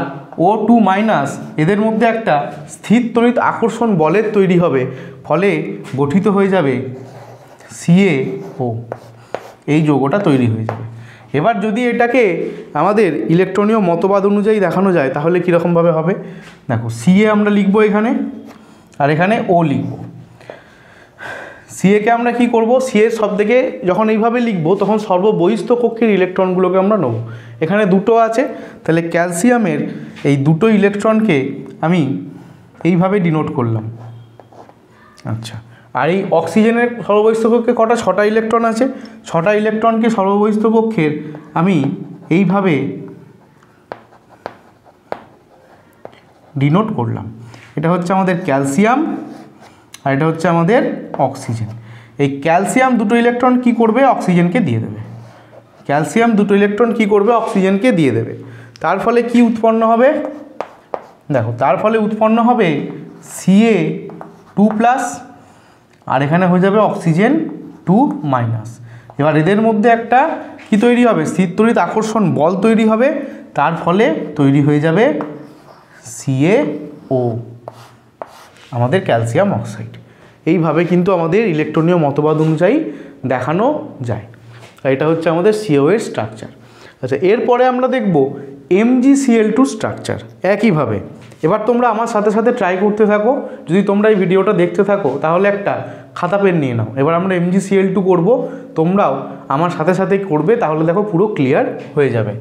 O2- এদের মধ্যে একটা স্থির তড়িৎ আকর্ষণ বলের তৈরি হবে, ফলে গঠিত হয়ে যাবে CaO, এই যৌগটা তৈরি হয়ে যাবে। এবার যদি এটাকে আমাদের ইলেকট্রনীয় মতবাদ অনুযায়ী দেখানো যায় তাহলে কীরকমভাবে হবে, দেখো Ca আমরা লিখবো এখানে, আর এখানে O লিখবো। Ca-কে আমরা কি করব, Ca সব থেকে যখন এইভাবে লিখবো তখন সর্ববহিস্থ কক্ষের ইলেকট্রনগুলোকে আমরা নেব, এখানে দুটো আছে, তাহলে ক্যালসিয়ামের এই দুটো ইলেকট্রনকে আমি এইভাবে ডিনোট করলাম। আচ্ছা, আর এই অক্সিজেনের সর্ববহিস্থ কক্ষে কটা, 6টা ইলেকট্রন আছে, 6টা ইলেকট্রনকে সর্ববহিস্থ কক্ষের আমি এইভাবে ডিনোট করলাম। এটা হচ্ছে আমাদের ক্যালসিয়াম আর এটা হচ্ছে আমাদের অক্সিজেন। এই ক্যালসিয়াম দুটো ইলেকট্রন কি করবে, অক্সিজেনকে দিয়ে দেবে, ক্যালসিয়াম দুটো ইলেকট্রন কি করবে, অক্সিজেনকে দিয়ে দেবে। তার ফলে কি উৎপন্ন হবে, দেখো তার ফলে উৎপন্ন হবে Ca2+, আর এখানে হয়ে যাবে অক্সিজেন 2-। এবার এদের মধ্যে একটা কি তৈরি হবে, স্থির তড়িৎ আকর্ষণ বল তৈরি হবে, তার ফলে তৈরি হয়ে যাবে CaO, আমাদের ক্যালসিয়াম অক্সাইড। এইভাবে কিন্তু আমাদের ইলেকট্রনীয় মতবাদ অনুযায়ী দেখানো যায়। এটা হচ্ছে আমাদের CO এর স্ট্রাকচার। আচ্ছা, এরপরে আমরা দেখব MgCl2 স্ট্রাকচার। একইভাবে এবার তোমরা আমার সাথে সাথে ট্রাই করতে থাকো, যদি তোমরা এই ভিডিওটা দেখতে থাকো তাহলে একটা খাতা পেন নিয়ে নাও। এবার আমরা MgCl2 করব, তোমরাও আমার সাথে সাথেই করবে, তাহলে দেখো পুরো ক্লিয়ার হয়ে যাবে।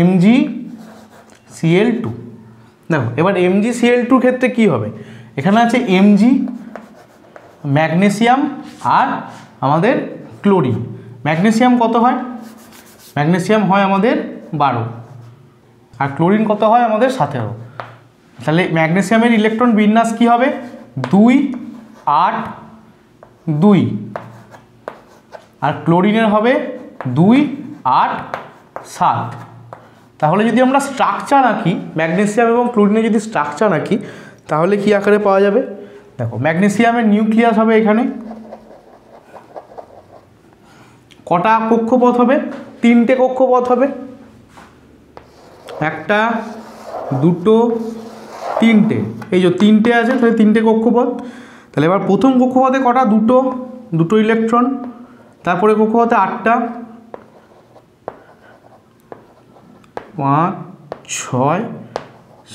MgCl2 দেখো, এবার MgCl2 ক্ষেত্রে কি হবে, এখানে আছে Mg ম্যাগনেসিয়াম আর আমাদের ক্লোরিন। ম্যাগনেসিয়াম কত হয়, ম্যাগনেসিয়াম হয় আমাদের 12, আর ক্লোরিন কত হয় আমাদের 17। তাহলে ম্যাগনেসিয়ামের ইলেকট্রন বিন্যাস কি হবে, 2, 8, 2, আর ক্লোরিনের হবে 2, 8, 7। তাহলে যদি আমরা স্ট্রাকচার আঁকি, ম্যাগনেসিয়াম এবং ক্লোরিনের যদি স্ট্রাকচার আঁকি তাহলে কি আকারে পাওয়া যাবে, দেখো ম্যাগনেসিয়ামের নিউক্লিয়াস হবে এখানে, কটা কক্ষপথ হবে, 3টে কক্ষপথ হবে, 1, 2, 3টে, এই যে 3টে আছে, তাহলে 3টে কক্ষপথ। তাহলে এবার প্রথম কক্ষপথে কটা, দুটো ইলেকট্রন, তারপরে কক্ষপথে 8টা, 5, 6,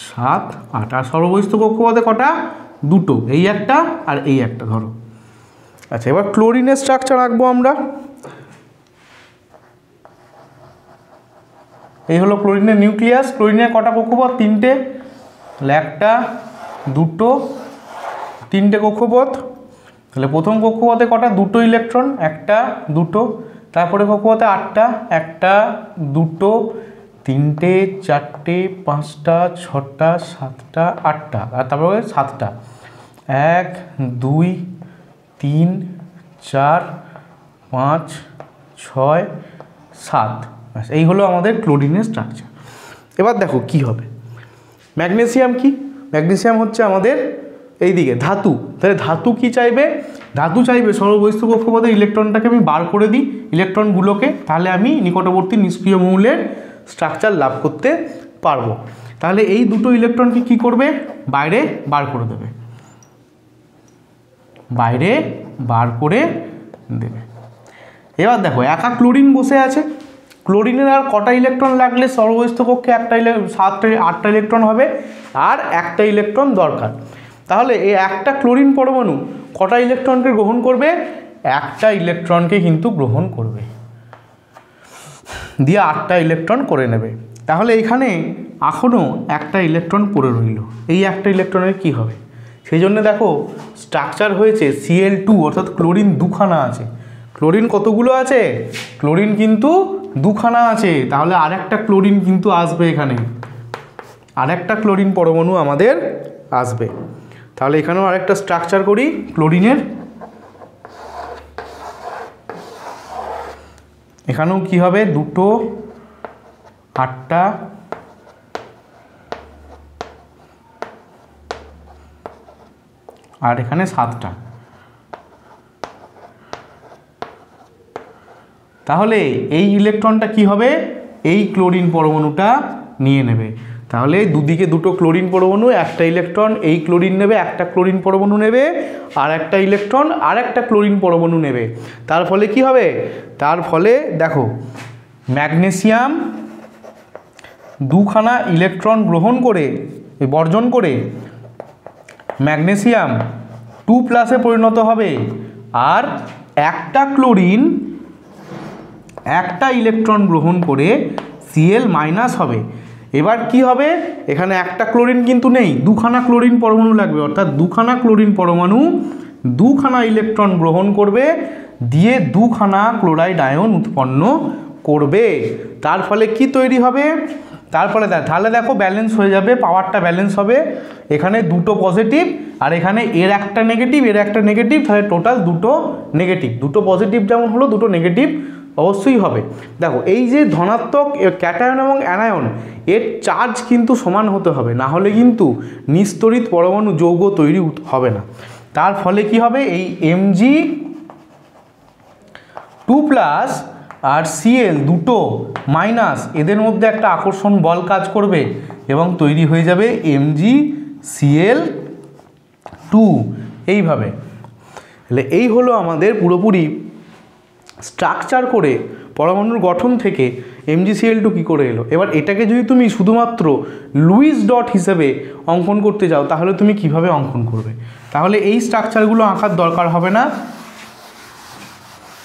7, 8, আর সর্ববহিস্থ কক্ষপথে কটা, 2টো, এই একটা আর এই একটা ধরো। আচ্ছা, এবার ক্লোরিনের স্ট্রাকচার আঁকবো আমরা। এই হলো ক্লোরিনের নিউক্লিয়াস। ক্লোরিনের কটা কক্ষপথ, 3টে, তাহলে 1, 2, 3টে কক্ষপথ। তাহলে প্রথম কক্ষপথে কটা, 2টো ইলেকট্রন, 1, 2, তারপরে কক্ষপথে 8টা, 1, 2, 3টে, 4টে, 5টা, 6টা, 7টা, 8টা, আর তারপরে 7টা, 1, 2, 3, 4 5 6 7, এই হলো আমাদের ক্লোরিনের স্ট্রাকচার। এবার দেখো কি হবে। ম্যাগনেসিয়াম কি? ম্যাগনেসিয়াম হচ্ছে আমাদের এইদিকে ধাতু। তাহলে ধাতু কি চাইবে? ধাতু চাইবে সর্ববহিস্থ কক্ষপথে ইলেকট্রনটাকে আমি বার করে দিই, ইলেকট্রনগুলোকে, তাহলে আমি নিকটবর্তী নিষ্ক্রিয় মৌলের স্ট্রাকচার লাভ করতে পারবো। তাহলে এই দুটো ইলেকট্রনকে কি করবে? বাইরে বার করে দেবে, বাইরে বার করে দেবে। এবার দেখো একা ক্লোরিন বসে আছে, ক্লোরিনের আর কটা ইলেকট্রন লাগলে সর্ববহিস্থ কক্ষে 8টা ইলেকট্রন হবে, আর একটা ইলেকট্রন দরকার। তাহলে এই একটা ক্লোরিন পরমাণু কটা ইলেকট্রনকে গ্রহণ করবে? একটা ইলেকট্রনকে কিন্তু গ্রহণ করবে, দিয়ে 8টা ইলেকট্রন করে নেবে। তাহলে এখানে এখনও একটা ইলেকট্রন পড়ে রইল, এই একটা ইলেকট্রনের কি হবে? সেই জন্য দেখো স্ট্রাকচার হয়েছে Cl2, অর্থাৎ ক্লোরিন দুখানা আছে। ক্লোরিন কতগুলো আছে? ক্লোরিন কিন্তু দুখানা আছে। তাহলে আরেকটা ক্লোরিন কিন্তু আসবে, এখানে আরেকটা ক্লোরিন পরমাণু আমাদের আসবে। তাহলে এখানেও আরেকটা স্ট্রাকচার করি ক্লোরিনের। এখানেও কি হবে? দুটো, 8টা, আর এখানে 7টা। তাহলে এই ইলেকট্রনটা কি হবে? এই ক্লোরিন পরমাণুটা নিয়ে নেবে। তাহলে দুদিকে দুটো ক্লোরিন পরমাণু, একটা ইলেকট্রন এই ক্লোরিন নেবে, একটা ক্লোরিন পরমাণু নেবে, আর একটা ইলেকট্রন আর একটা ক্লোরিন পরমাণু নেবে। তার ফলে কি হবে? তার ফলে দেখো ম্যাগনেসিয়াম দুখানা ইলেকট্রন গ্রহণ করে, বর্জন করে ম্যাগনেসিয়াম 2+ পরিণত হবে, আর একটা ক্লোরিন একটা ইলেকট্রন গ্রহণ করে Cl- হবে। এবার কি হবে? এখানে একটা ক্লোরিন কিন্তু নেই, দুখানা ক্লোরিন পরমাণু লাগবে, অর্থাৎ দুখানা ক্লোরিন পরমাণু দুখানা ইলেকট্রন গ্রহণ করবে, দিয়ে দুখানা ক্লোরাইড আয়ন উৎপন্ন করবে। তার ফলে কি তৈরি হবে? তার ফলে তাহলে দেখো ব্যালেন্স হয়ে যাবে, পাওয়ারটা ব্যালেন্স হবে। এখানে দুটো পজিটিভ আর এখানে এর একটা নেগেটিভ, এর একটা নেগেটিভ, তাহলে টোটাল দুটো নেগেটিভ। দুটো পজিটিভ যেমন হলো, দুটো নেগেটিভ অবশ্যই হবে। দেখো এই যে ধনাত্মক ক্যাটায়ন এবং অ্যানায়ন, এর চার্জ কিন্তু সমান হতে হবে, না হলে কিন্তু নিস্তরিত পরমাণু যৌগ তৈরি হবে না। তার ফলে কি হবে? এই Mg2+ আর Cl দুটো মাইনাস, এদের মধ্যে একটা আকর্ষণ বল কাজ করবে এবং তৈরি হয়ে যাবে MgCl2। এইভাবে তাহলে এই হলো আমাদের পুরোপুরি স্ট্রাকচার করে পরমাণুর গঠন থেকে MgCl2 কী করে এলো। এবার এটাকে যদি তুমি শুধুমাত্র লুইস ডট হিসেবে অঙ্কন করতে যাও, তাহলে তুমি কিভাবে অঙ্কন করবে? তাহলে এই স্ট্রাকচারগুলো আঁকার দরকার হবে না,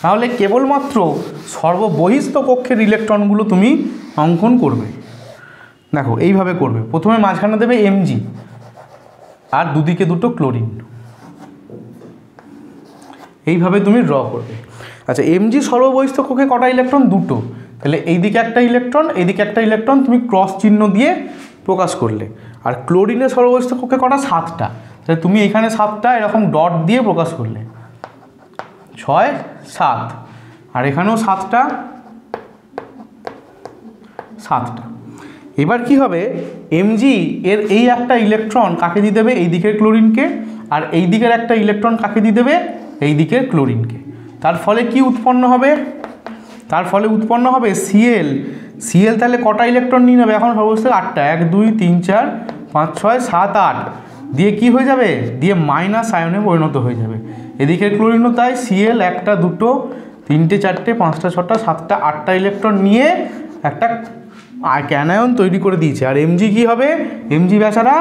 তাহলে কেবলমাত্র সর্ববহিস্থ কক্ষের ইলেকট্রনগুলো তুমি অঙ্কন করবে। দেখো এইভাবে করবে, প্রথমে মাঝখানে দেবে Mg আর দুদিকে দুটো ক্লোরিন, এইভাবে তুমি ড্র করবে। আচ্ছা, Mg সর্ববহিস্থ কক্ষে কটা ইলেকট্রন? দুটো। তাহলে এইদিকে একটা ইলেকট্রন, এইদিকে একটা ইলেকট্রন, তুমি ক্রস চিহ্ন দিয়ে প্রকাশ করলে। আর ক্লোরিনের সর্ববহিস্থ কক্ষে কটা? 7টা। তাহলে তুমি এখানে 7টা এরকম ডট দিয়ে প্রকাশ করলে, 6 7, আর এখানেও 7টা। এবার কি হবে? Mg এর এই একটা ইলেকট্রন কাকে দিয়ে দেবে? এই দিকের ক্লোরিনকে, আর এই দিকের একটা ইলেকট্রন কাকে দিয়ে দেবে? এই দিকের ক্লোরিনকে। তার ফলে কি উৎপন্ন হবে? তার ফলে উৎপন্ন হবে Cl। তাহলে কটা ইলেকট্রন নিয়ে নেবে? এখন সর্বস্থ 8টা, 1 2 3 4 5 6 7 8, দিয়ে কি হয়ে যাবে? দিয়ে মাইনাস আয়নে পরিণত হয়ে যাবে। এদিকের ক্লোরিনও তাই, Cl 1টা 2টো 3টে 4টে 5টা 6টা 7টা 8টা ইলেকট্রন নিয়ে একটা ক্যানায়ন তৈরি করে দিয়েছে। আর Mg কি হবে? Mg বেচারা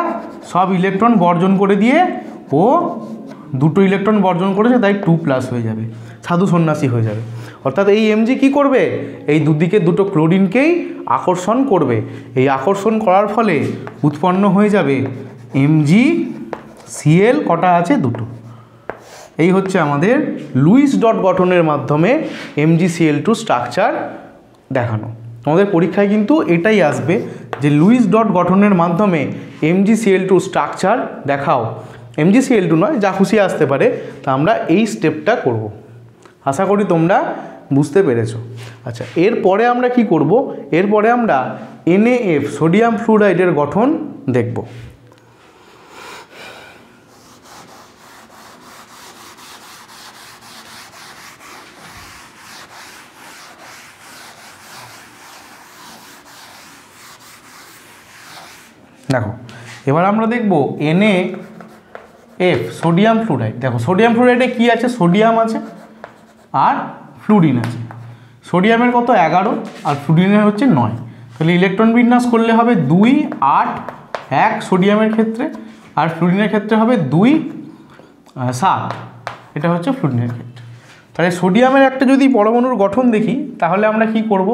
সব ইলেকট্রন বর্জন করে দিয়ে, ও দুটো ইলেকট্রন বর্জন করেছে, তাই 2+ হয়ে যাবে, সাধু সন্ন্যাসী হয়ে যাবে। অর্থাৎ এই Mg কি করবে? এই দুদিকে দুটো ক্লোরিনকেই আকর্ষণ করবে। এই আকর্ষণ করার ফলে উৎপন্ন হয়ে যাবে MgCl, কটা আছে? দুটো। এই হচ্ছে আমাদের লুইস ডট গঠনের মাধ্যমে MgCl2 স্ট্রাকচার দেখানো। তোমাদের পরীক্ষায় কিন্তু এটাই আসবে যে লুইস ডট গঠনের মাধ্যমে MgCl2 স্ট্রাকচার দেখাও। MgCl2 নয়, যা খুশি আসতে পারে, তা আমরা এই স্টেপটা করব। আশা করি তোমরা বুঝতে পেরেছো। আচ্ছা, এরপরে আমরা কি করব, এরপরে আমরা NaF সোডিয়াম ফ্লুরাইডের গঠন দেখব। দেখো এবার আমরা দেখব NaF সোডিয়াম ফ্লুরাইড। দেখো সোডিয়াম ফ্লুরাইডে কি আছে, সোডিয়াম আছে আর ফ্লুরিন আছে। সোডিয়ামের কত 11 আর ফ্লুরিনের হচ্ছে 9। তাহলে ইলেকট্রন বিন্যাস করলে হবে 2 8 1 সোডিয়ামের ক্ষেত্রে, আর ফ্লুরিনের ক্ষেত্রে হবে 2 7, এটা হচ্ছে ফ্লুরিনের ক্ষেত্রে। তাহলে সোডিয়ামের একটা যদি পরমাণুর গঠন দেখি তাহলে আমরা কি করব।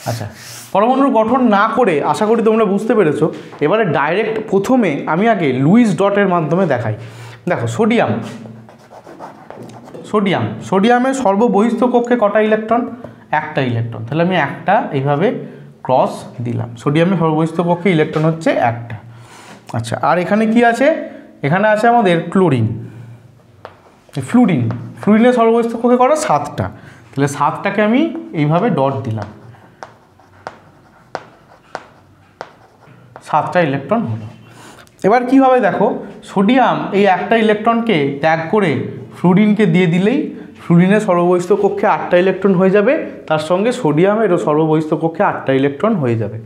আচ্ছা, পরমাণুর গঠন না করে আশা করি তোমরা বুঝতে পেরেছো। এবারে ডাইরেক্ট প্রথমে আমি আগে লুইস ডটের মাধ্যমে দেখাই। দেখো সোডিয়ামের সর্ববহিস্থ কক্ষে কটা ইলেকট্রন, একটা ইলেকট্রন। তাহলে আমি একটা এইভাবে ক্রস দিলাম, সোডিয়ামের সর্ববহিস্থ কক্ষে ইলেকট্রন হচ্ছে একটা। আচ্ছা, আর এখানে কি আছে, এখানে আছে আমাদের ফ্লুরিনের সর্ববহিস্থ কক্ষে কটা 7টা। তাহলে 7টাকে আমি এইভাবে ডট দিলাম, 7টা ইলেকট্রন হলো। এবার কি হবে দেখো, সোডিয়াম এই একটা ইলেকট্রনকে ত্যাগ করে ফ্লুরিনকে দিয়ে দিলেই ফ্লুরিনের সর্ববহিস্থ কক্ষে 8টা ইলেকট্রন হয়ে যাবে, তার সঙ্গে সোডিয়ামেরও সর্ববহিস্থ কক্ষে 8টা ইলেকট্রন হয়ে যাবে।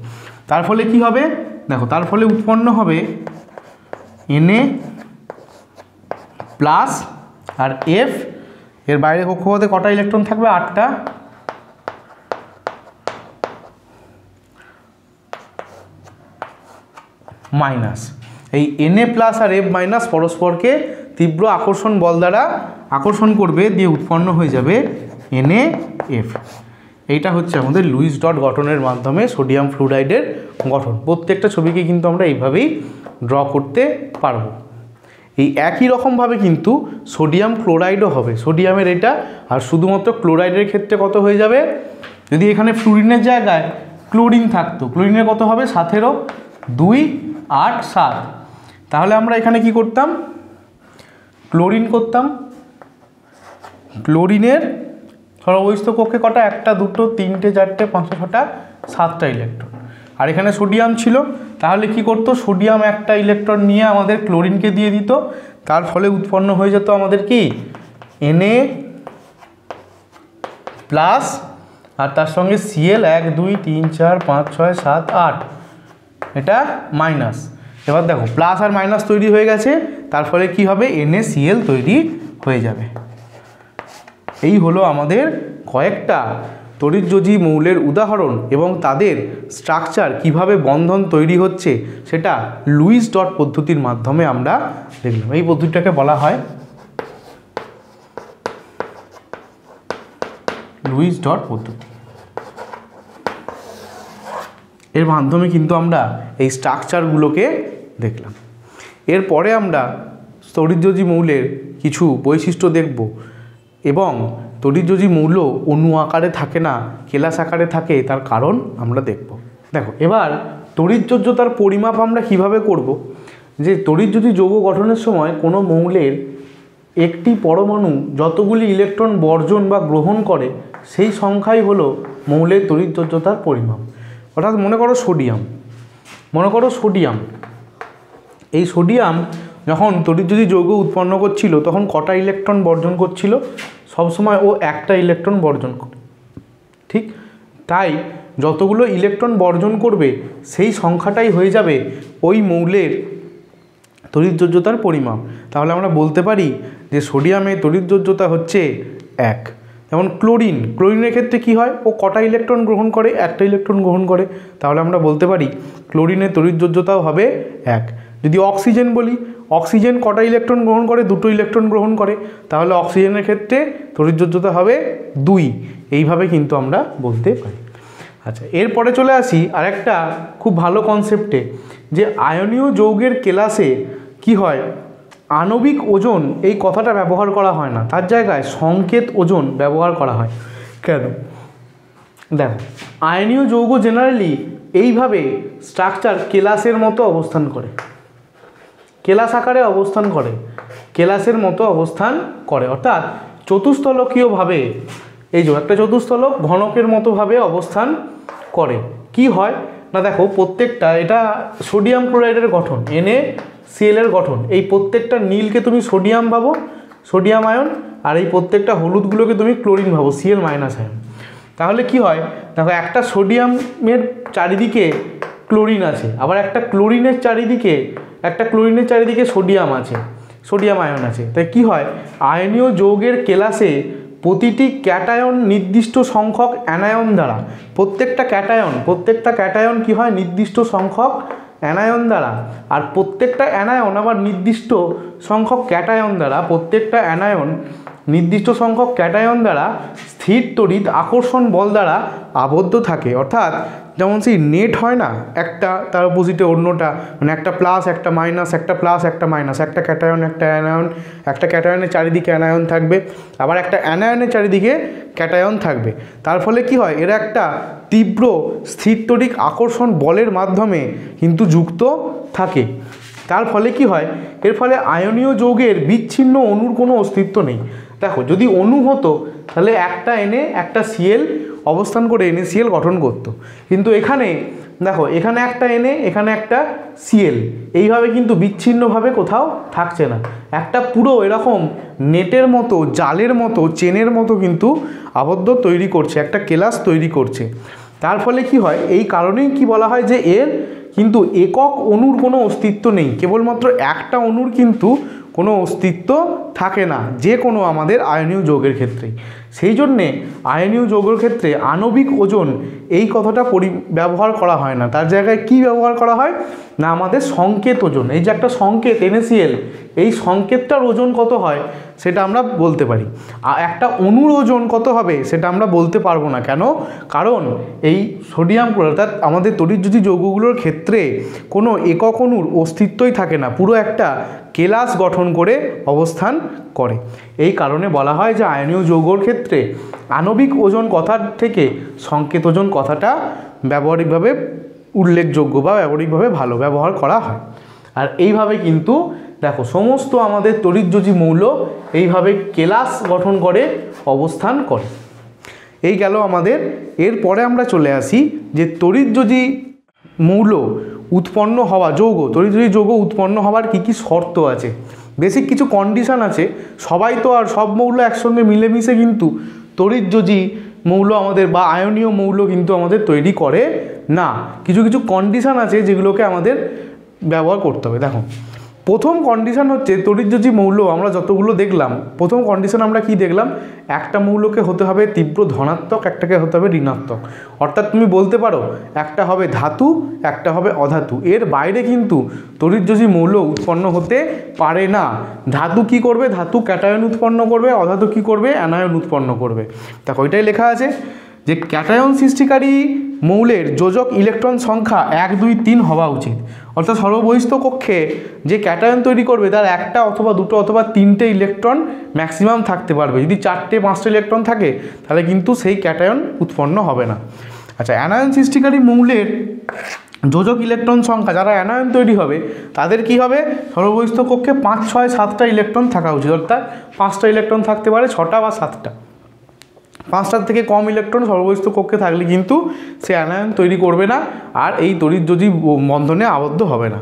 তার ফলে কি হবে দেখো, তার ফলে উৎপন্ন হবে Na প্লাস আর F, এর বাইরে কক্ষপথে কটা ইলেকট্রন থাকবে, 8টা, মাইনাস এই Na প্লাস আর F মাইনাস পরস্পরকে তীব্র আকর্ষণ বল দ্বারা আকর্ষণ করবে, দিয়ে উৎপন্ন হয়ে যাবে NaF। এইটা হচ্ছে আমাদের লুইস ডট গঠনের মাধ্যমে সোডিয়াম ফ্লুরাইডের গঠন। প্রত্যেকটা ছবিকে কিন্তু আমরা এইভাবেই ড্র করতে পারবো। এই একই রকমভাবে কিন্তু সোডিয়াম ক্লোরাইডও হবে, সোডিয়ামের এটা। আর শুধুমাত্র ক্লোরাইডের ক্ষেত্রে কত হয়ে যাবে, যদি এখানে ফ্লুরিনের জায়গায় ক্লোরিন থাকতো, ক্লোরিনের কত হবে 17, 2 8 7। তাহলে আমরা এখানে কি করতাম, ক্লোরিন করতাম। ক্লোরিনের সর্ববহিস্থ কক্ষে কটা, 1 2 3 4 5 6 7টা ইলেকট্রন। আর এখানে সোডিয়াম ছিল, তাহলে কি করতো, সোডিয়াম একটা ইলেকট্রন নিয়ে আমাদের ক্লোরিনকে দিয়ে দিত, তার ফলে উৎপন্ন হয়ে যেত আমাদের কি Na প্লাস আর তার সঙ্গে Cl 1 2 3 4 5 6 7 8, এটা মাইনাস। এবার দেখো প্লাস আর মাইনাস তৈরি হয়ে গেছে, তার ফলে কি হবে NaCl তৈরি হয়ে যাবে। এই হলো আমাদের কয়েকটা তড়িৎযোজী মৌলের উদাহরণ এবং তাদের স্ট্রাকচার কিভাবে বন্ধন তৈরি হচ্ছে সেটা লুইস ডট পদ্ধতির মাধ্যমে আমরা দেখলাম। এই পদ্ধতিটাকে বলা হয় লুইস ডট পদ্ধতি। এর মাধ্যমে কিন্তু আমরা এই স্ট্রাকচারগুলোকে দেখলাম। এরপরে আমরা তড়িৎযোজী মৌলের কিছু বৈশিষ্ট্য দেখব এবং তড়িৎযোজী মৌল অণু আকারে থাকে না, কেলাস আকারে থাকে, তার কারণ আমরা দেখব। দেখো এবার তড়িৎযোজ্যতার পরিমাপ আমরা কিভাবে করব, যে তড়িৎযোজী যৌগ গঠনের সময় কোনো মৌলের একটি পরমাণু যতগুলি ইলেকট্রন বর্জন বা গ্রহণ করে সেই সংখ্যাই হলো মৌলের তড়িৎযোজ্যতার পরিমাপ। অর্থাৎ মনে করো সোডিয়াম, এই সোডিয়াম যখন তড়িৎযোজী যৌগ উৎপন্ন করছিল তখন কটা ইলেকট্রন বর্জন করছিল, সবসময় ও একটা ইলেকট্রন বর্জন করে, ঠিক। তাই যতগুলো ইলেকট্রন বর্জন করবে সেই সংখ্যাটাই হয়ে যাবে ওই মৌলের তড়িৎযোজ্যতার পরিমাপ। তাহলে আমরা বলতে পারি যে সোডিয়ামের তড়িৎযোজ্যতা হচ্ছে 1। যেমন ক্লোরিনের ক্ষেত্রে কি হয়, ও কটা ইলেকট্রন গ্রহণ করে, একটা ইলেকট্রন গ্রহণ করে, তাহলে আমরা বলতে পারি ক্লোরিনের তড়িৎযোজ্যতাও হবে 1। যদি অক্সিজেন বলি, অক্সিজেন কটা ইলেকট্রন গ্রহণ করে, 2টো ইলেকট্রন গ্রহণ করে, তাহলে অক্সিজেনের ক্ষেত্রে তড়িৎযোজ্যতা হবে 2। এইভাবে কিন্তু আমরা বলতে পারি। আচ্ছা, এরপরে চলে আসি আরেকটা খুব ভালো কনসেপ্টে, যে আয়নীয় যৌগের কেলাসে কি হয়, আণবিক ওজন এই কথাটা ব্যবহার করা হয় না, তার জায়গায় সংকেত ওজন ব্যবহার করা হয়। কেন? দেখো আয়নীয় যৌগ জেনারেলি এইভাবে স্ট্রাকচার কেলাসের মতো অবস্থান করে, কেলাস আকারে অবস্থান করে, কেলাসের মতো অবস্থান করে, অর্থাৎ চতুস্থলকীয়ভাবে এই যে একটা চতুস্থলক ঘনকের মতোভাবে অবস্থান করে। কি হয় না দেখো, প্রত্যেকটা এটা সোডিয়াম ক্লোরাইডের গঠন, NaCl এর গঠন। এই প্রত্যেকটা নীলকে তুমি সোডিয়াম ভাবো, সোডিয়াম আয়ন, আর এই প্রত্যেকটা হলুদগুলোকে তুমি ক্লোরিন ভাবো, Cl- আয়ন। তাহলে কি হয় দেখো, একটা সোডিয়ামের চারিদিকে ক্লোরিন আছে, আবার একটা ক্লোরিনের চারিদিকে সোডিয়াম আছে, সোডিয়াম আয়ন আছে। তাই কি হয়, আয়নীয় যৌগের কেলাসে প্রতিটি ক্যাটায়ন নির্দিষ্ট সংখ্যক অ্যানায়ন দ্বারা, প্রত্যেকটা ক্যাটায়ন কি হয় নির্দিষ্ট সংখ্যক অ্যানায়ন দ্বারা, আর প্রত্যেকটা অ্যানায়ন আবার নির্দিষ্ট সংখ্যক ক্যাটায়ন দ্বারা, স্থির তড়িৎ আকর্ষণ বল দ্বারা আবদ্ধ থাকে। অর্থাৎ যেমন সেই নেট হয় না, একটা তার অপোজিটে অন্যটা, মানে একটা প্লাস একটা মাইনাস, একটা প্লাস একটা মাইনাস, একটা ক্যাটায়ন একটা অ্যানায়ন, একটা ক্যাটায়নের চারিদিকে অ্যানায়ন থাকবে, আবার একটা অ্যানায়নের চারিদিকে ক্যাটায়ন থাকবে। তার ফলে কি হয়, এরা একটা তীব্র স্থির তড়িৎ আকর্ষণ বলের মাধ্যমে কিন্তু যুক্ত থাকে। তার ফলে কি হয়, এর ফলে আয়নীয় যৌগের বিচ্ছিন্ন অণুর কোনো অস্তিত্ব নেই। দেখো, যদি অণু হতো তাহলে একটা Na একটা Cl অবস্থান করে NaCl গঠন করত, কিন্তু এখানে দেখো, এখানে একটা Na এখানে একটা Cl, এইভাবে কিন্তু বিচ্ছিন্নভাবে কোথাও থাকছে না, একটা পুরো এরকম নেটের মতো, জালের মতো, চেনের মতো কিন্তু আবদ্ধ তৈরি করছে, একটা কেলাস তৈরি করছে। তার ফলে কি হয়, এই কারণেই কি বলা হয় যে এর কিন্তু একক অণুর কোনো অস্তিত্ব নেই, কেবলমাত্র একটা অণুর কিন্তু কোনো অস্তিত্ব থাকে না যে কোনো আমাদের আয়নীয় যৌগের ক্ষেত্রেই। সেই জন্যে আয়নীয় যৌগের ক্ষেত্রে আণবিক ওজন এই কথাটা ব্যবহার করা হয় না, তার জায়গায় কি ব্যবহার করা হয় না আমাদের সংকেত ওজন। এই যে একটা সংকেত NaCl, এই সংকেতটার ওজন কত হয় সেটা আমরা বলতে পারি, আর একটা অণুর ওজন কত হবে সেটা আমরা বলতে পারবো না। কেন? কারণ এই সোডিয়াম ক্লোরাইড অর্থাৎ আমাদের তড়িৎযোজী যৌগগুলোর ক্ষেত্রে কোনো একক অণুর অস্তিত্বই থাকে না, পুরো একটা কেলাস গঠন করে অবস্থান করে। এই কারণে বলা হয় যে আয়নীয় যৌগর ক্ষেত্রে আণবিক ওজন কথার থেকে সংকেত ওজন কথাটা ব্যবহারিকভাবে উল্লেখযোগ্য বা ব্যবহারিকভাবে ভালো ব্যবহার করা হয়। আর এইভাবে কিন্তু দেখো, সমস্ত আমাদের তড়িৎযোজী মৌল এইভাবে কেলাস গঠন করে অবস্থান করে। এই গেল আমাদের। এরপরে আমরা চলে আসি যে তড়িৎযোজী মৌল উৎপন্ন হওয়া তড়িৎযোজী যৌগ উৎপন্ন হওয়ার কি কি শর্ত আছে, বেসিক কিছু কন্ডিশন আছে। সবাই তো আর সব মৌল একসঙ্গে মিলেমিশে কিন্তু তড়িৎযোজী মৌল আমাদের বা আয়নীয় মৌল কিন্তু আমাদের তৈরি করে না, কিছু কিছু কন্ডিশন আছে যেগুলোকে আমাদের ব্যবহার করতে হবে। দেখো, প্রথম কন্ডিশন হচ্ছে তড়িৎযোজী মৌল আমরা যতগুলো দেখলাম, প্রথম কন্ডিশন আমরা কি দেখলাম, একটা মৌলকে হতে হবে তীব্র ধনাত্মক, একটাকে হতে হবে ঋণাত্মক। অর্থাৎ তুমি বলতে পারো একটা হবে ধাতু, একটা হবে অধাতু, এর বাইরে কিন্তু তড়িৎযোজী মৌল উৎপন্ন হতে পারে না। ধাতু কি করবে, ধাতু ক্যাটায়ন উৎপন্ন করবে, অধাতু কি করবে, অ্যানায়ন উৎপন্ন করবে। দেখো, এটাই লেখা আছে যে ক্যাটায়ন সৃষ্টিকারী মৌলের যোজক ইলেকট্রন সংখ্যা 1, 2, 3 হওয়া উচিত। অর্থাৎ সর্ববহিস্থ কক্ষে যে ক্যাটায়ন তৈরি করবে তার একটা অথবা দুটো অথবা তিনটে ইলেকট্রন ম্যাক্সিমাম থাকতে পারবে। যদি 4টে 5টে ইলেকট্রন থাকে তাহলে কিন্তু সেই ক্যাটায়ন উৎপন্ন হবে না। আচ্ছা, অ্যানায়ন সৃষ্টিকারী মৌলের যোজক ইলেকট্রন সংখ্যা, যারা অ্যানায়ন তৈরি হবে তাদের কি হবে, সর্ববহিস্থ কক্ষে 5, 6, 7টা ইলেকট্রন থাকা উচিত। অর্থাৎ 5টা ইলেকট্রন থাকতে পারে, 6টা বা 7টা। 5টার থেকে কম ইলেকট্রন সর্ববহিস্থ কক্ষে থাকলে কিন্তু সে অ্যানায়ন তৈরি করবে না, আর এই তড়িৎযোজী বন্ধনে আবদ্ধ হবে না।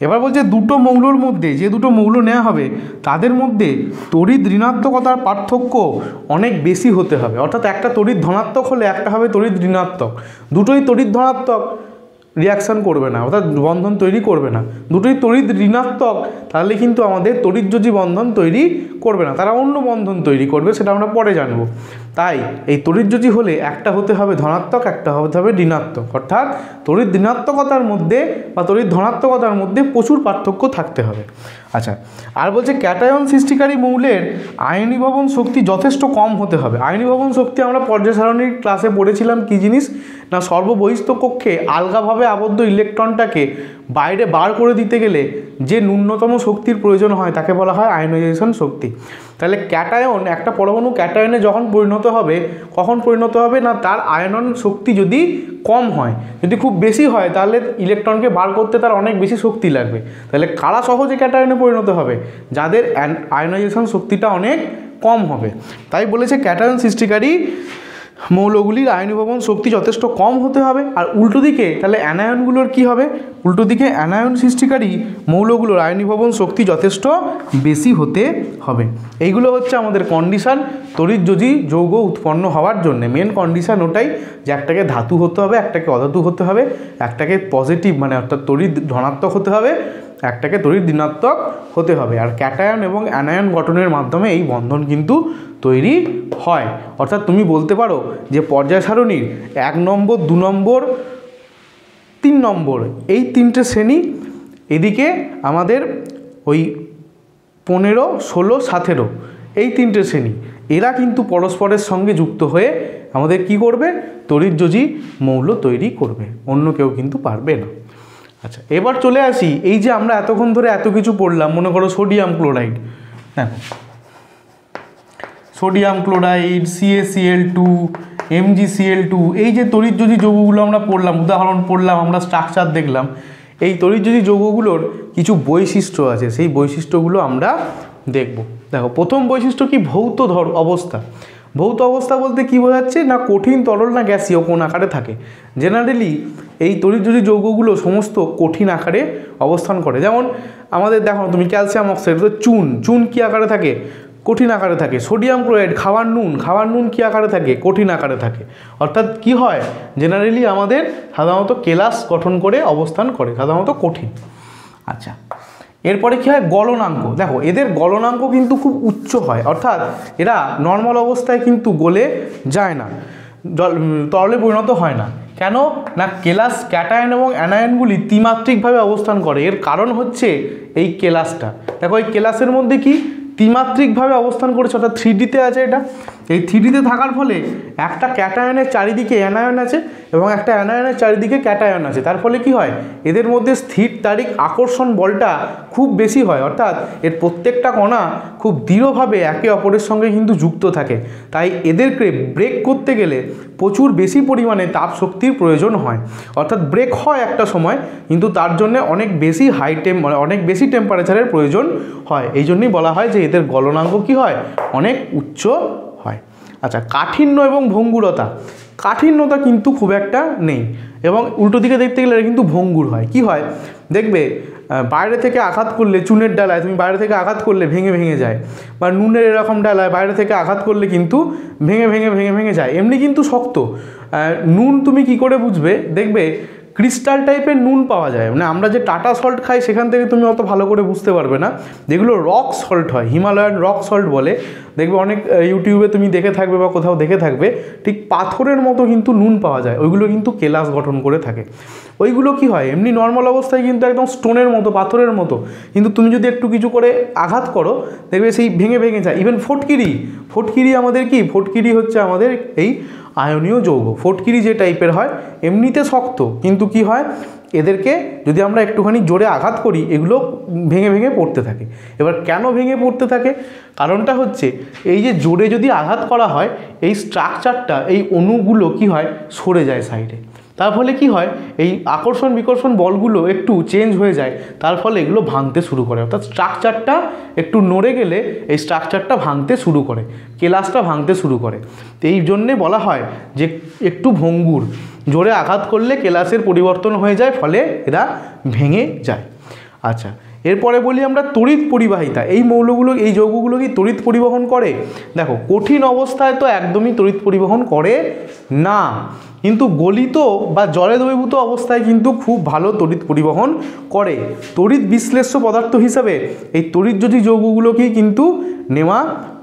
এবার বলছে দুটো মৌলর মধ্যে, যে দুটো মৌল নেওয়া হবে তাদের মধ্যে তড়িৎ ঋণাত্মকতার পার্থক্য অনেক বেশি হতে হবে। অর্থাৎ একটা তড়িৎ ধনাত্মক হলে একটা হবে তড়িৎ ঋণাত্মক, দুটোই তড়িৎ ধনাত্মক রিয়াকশান করবে না, অর্থাৎ বন্ধন তৈরি করবে না। দুটোই তড়িৎ ঋণাত্মক তাহলে কিন্তু আমাদের তড়িৎযোজী বন্ধন তৈরি করবে না, তারা অন্য বন্ধন তৈরি করবে, সেটা আমরা পরে জানবো। তাই এই তড়িৎযোজী হলে একটা হতে হবে ধনাত্মক, একটা হতে হবে ঋণাত্মক। অর্থাৎ তড়িৎ ঋণাত্মকতার মধ্যে বা তড়িৎ ধনাত্মকতার মধ্যে প্রচুর পার্থক্য থাকতে হবে। আচ্ছা, আর বলছে ক্যাটায়ন সৃষ্টিকারী মৌলের আয়নীভবন শক্তি যথেষ্ট কম হতে হবে। আয়নীভবন শক্তি আমরা পর্যায় সারণীর ক্লাসে পড়েছিলাম কি জিনিস না, সর্ববহিস্থ কক্ষে আলগাভাবে আবদ্ধ ইলেকট্রনটাকে বাইরে বার করে দিতে গেলে যে ন্যূনতম শক্তির প্রয়োজন হয় তাকে বলা হয় আয়নাইজেশন শক্তি। তাহলে ক্যাটায়ন, একটা পরমাণু ক্যাটায়নে যখন পরিণত হবে, কখন পরিণত হবে না, তার আয়নন শক্তি যদি কম হয়, যদি খুব বেশি হয় তাহলে ইলেকট্রনকে বার করতে তার অনেক বেশি শক্তি লাগবে। তাহলে কারা সহজে ক্যাটায়নে পরিণত হবে, যাদের আয়নাইজেশন শক্তিটা অনেক কম হবে। তাই বলেছে ক্যাটায়ন সৃষ্টিকারী মৌলগুলির আয়নীভবন শক্তি যথেষ্ট কম হতে হবে। আর উল্টো দিকে তাহলে অ্যানায়নগুলোর কি হবে, উল্টো দিকে অ্যানায়ন সৃষ্টিকারী মৌলগুলোর আয়নীভবন শক্তি যথেষ্ট বেশি হতে হবে। এইগুলো হচ্ছে আমাদের কন্ডিশান তড়িৎযোজী যৌগ উৎপন্ন হওয়ার জন্য। মেন কন্ডিশান ওটাই যে একটাকে ধাতু হতে হবে, একটাকে অধাতু হতে হবে, একটাকে পজিটিভ মানে অর্থাৎ তড়িৎ ধনাত্মক হতে হবে, একটাকে তড়িৎ ঋণাত্মক হতে হবে। আর ক্যাটায়ন এবং অ্যানায়ন গঠনের মাধ্যমে এই বন্ধন কিন্তু তৈরি হয়। অর্থাৎ তুমি বলতে পারো যে পর্যায় সারণীর 1 নম্বর 2 নম্বর 3 নম্বর এই 3টে শ্রেণী, এদিকে আমাদের ওই 15, 16, 17 এই 3টে শ্রেণী, এরা কিন্তু পরস্পরের সঙ্গে যুক্ত হয়ে আমাদের কি করবে, তড়িৎযোজী মৌল তৈরি করবে, অন্য কেউ কিন্তু পারবে না। আচ্ছা, এবার চলে আসি এই যে আমরা এতক্ষণ ধরে এত কিছু পড়লাম, মনে করো সোডিয়াম ক্লোরাইড, দেখো সোডিয়াম ক্লোরাইড, CaCl2, MgCl2, এই যে তড়িৎযোজী যৌগগুলো আমরা পড়লাম, উদাহরণ পড়লাম, আমরা স্ট্রাকচার দেখলাম, এই তড়িৎযোজী যৌগগুলোর কিছু বৈশিষ্ট্য আছে, সেই বৈশিষ্ট্যগুলো আমরা দেখব। দেখো, প্রথম বৈশিষ্ট্য কি, ভৌত অবস্থা। ভৌত অবস্থা বলতে কি বোঝাচ্ছে না, কঠিন, তরল না গ্যাসীয় কোন আকারে থাকে। জেনারেলি এই তড়িৎযোজী যৌগগুলো সমস্ত কঠিন আকারে অবস্থান করে। যেমন আমাদের দেখো তুমি ক্যালসিয়াম অক্সাইড, তো চুন কি আকারে থাকে, কঠিন আকারে থাকে। সোডিয়াম ক্লোরাইড, খাওয়ার নুন কি আকারে থাকে, কঠিন আকারে থাকে। অর্থাৎ কি হয়, জেনারেলি আমাদের সাধারণত কেলাস গঠন করে অবস্থান করে, সাধারণত কঠিন। আচ্ছা, এরপরে কী হয়, গলনাঙ্ক। দেখো এদের গলনাঙ্ক কিন্তু খুব উচ্চ হয়, অর্থাৎ এরা নর্মাল অবস্থায় কিন্তু গলে যায় না, তরলে পরিণত হয় না। কেন না, কেলাস ক্যাটায়ন এবং অ্যানায়নগুলি ত্রিমাত্রিকভাবে অবস্থান করে। এর কারণ হচ্ছে এই কেলাসটা, দেখো এই কেলাসের মধ্যে কি ত্রিমাত্রিকভাবে অবস্থান করেছে, অর্থাৎ 3Dতে আছে। এটা এই 3Dতে থাকার ফলে একটা ক্যাটায়নের চারিদিকে অ্যানায়ন আছে এবং একটা অ্যানায়নের চারিদিকে ক্যাটায়ন আছে। তার ফলে কি হয়, এদের মধ্যে স্থির তারিখ আকর্ষণ বলটা খুব বেশি হয়, অর্থাৎ এর প্রত্যেকটা কণা খুব দৃঢ়ভাবে একে অপরের সঙ্গে কিন্তু যুক্ত থাকে। তাই এদেরকে ব্রেক করতে গেলে প্রচুর বেশি পরিমাণে তাপ শক্তির প্রয়োজন হয়। অর্থাৎ ব্রেক হয় একটা সময়, কিন্তু তার জন্য অনেক বেশি অনেক বেশি টেম্পারেচারের প্রয়োজন হয়। এই জন্যই বলা হয় যে এদের গলনাঙ্ক কি হয়, অনেক উচ্চ হয়। আচ্ছা, কাঠিন্য এবং ভঙ্গুরতা। কাঠিন্যতা কিন্তু খুব একটা নেই, এবং উল্টো দিকে দেখতে গেলে কিন্তু ভঙ্গুর হয়। কি হয়, দেখবে বাইরে থেকে আঘাত করলে, চুনের ডালায় তুমি বাইরে থেকে আঘাত করলে ভেঙে যায়, বা নুনের এরকম ডালায় বাইরে থেকে আঘাত করলে কিন্তু ভেঙে যায়। এমনি কিন্তু শক্ত নুন তুমি কি করে বুঝবে, দেখবে ক্রিস্টাল টাইপের নুন পাওয়া যায়, মানে আমরা যে টাটা সল্ট খাই সেখান থেকে তুমি অত ভালো করে বুঝতে পারবে না। যেগুলো রক সল্ট হয়, হিমালয়ান রক সল্ট বলে, দেখবে অনেক ইউটিউবে তুমি দেখে থাকবে বা কোথাও দেখে থাকবে, ঠিক পাথরের মতো কিন্তু নুন পাওয়া যায়, ওইগুলো কিন্তু কেলাস গঠন করে থাকে। ওইগুলো কি হয়, এমনি নর্মাল অবস্থায় কিন্তু একদম স্টোনের মতো, পাথরের মতো, কিন্তু তুমি যদি একটু কিছু করে আঘাত করো দেখবে সেই ভেঙে যায়। ইভেন ফটকিরি আমাদের কি, ফটকিরি হচ্ছে আমাদের এই আয়নীয় যৌগ। ফটকিরি যে টাইপের হয় এমনিতে শক্ত, কিন্তু কি হয়, এদেরকে যদি আমরা একটুখানি জোরে আঘাত করি এগুলো ভেঙে পড়তে থাকে। এবার কেন ভেঙে পড়তে থাকে, কারণটা হচ্ছে এই যে জোরে যদি আঘাত করা হয়, এই স্ট্রাকচারটা, এই অণুগুলো কি হয়, সরে যায় সাইডে। তার ফলে কি হয়, এই আকর্ষণ বিকর্ষণ বলগুলো একটু চেঞ্জ হয়ে যায়, তার ফলে এগুলো ভাঙতে শুরু করে। অর্থাৎ স্ট্রাকচারটা একটু নড়ে গেলে এই স্ট্রাকচারটা ভাঙতে শুরু করে, কেলাসটা ভাঙতে শুরু করে। তো এই জন্যে বলা হয় যে একটু ভঙ্গুর, জোরে আঘাত করলে কেলাসের পরিবর্তন হয়ে যায়, ফলে এরা ভেঙে যায়। আচ্ছা, এরপরে বলি আমরা তড়িৎ পরিবাহিতা। এই মৌলগুলো, এই যৌগগুলো কি তড়িৎ পরিবহন করে? দেখো, কঠিন অবস্থায় তো একদমই তড়িৎ পরিবহন করে না, কিন্তু গলিত বা জলে দ্রবীভূত অবস্থায় কিন্তু খুব ভালো তড়িৎ পরিবহন করে। তড়িৎ বিশ্লেষ্য পদার্থ হিসাবে এই তড়িৎযোজী যৌগগুলোকেই কিন্তু নেওয়া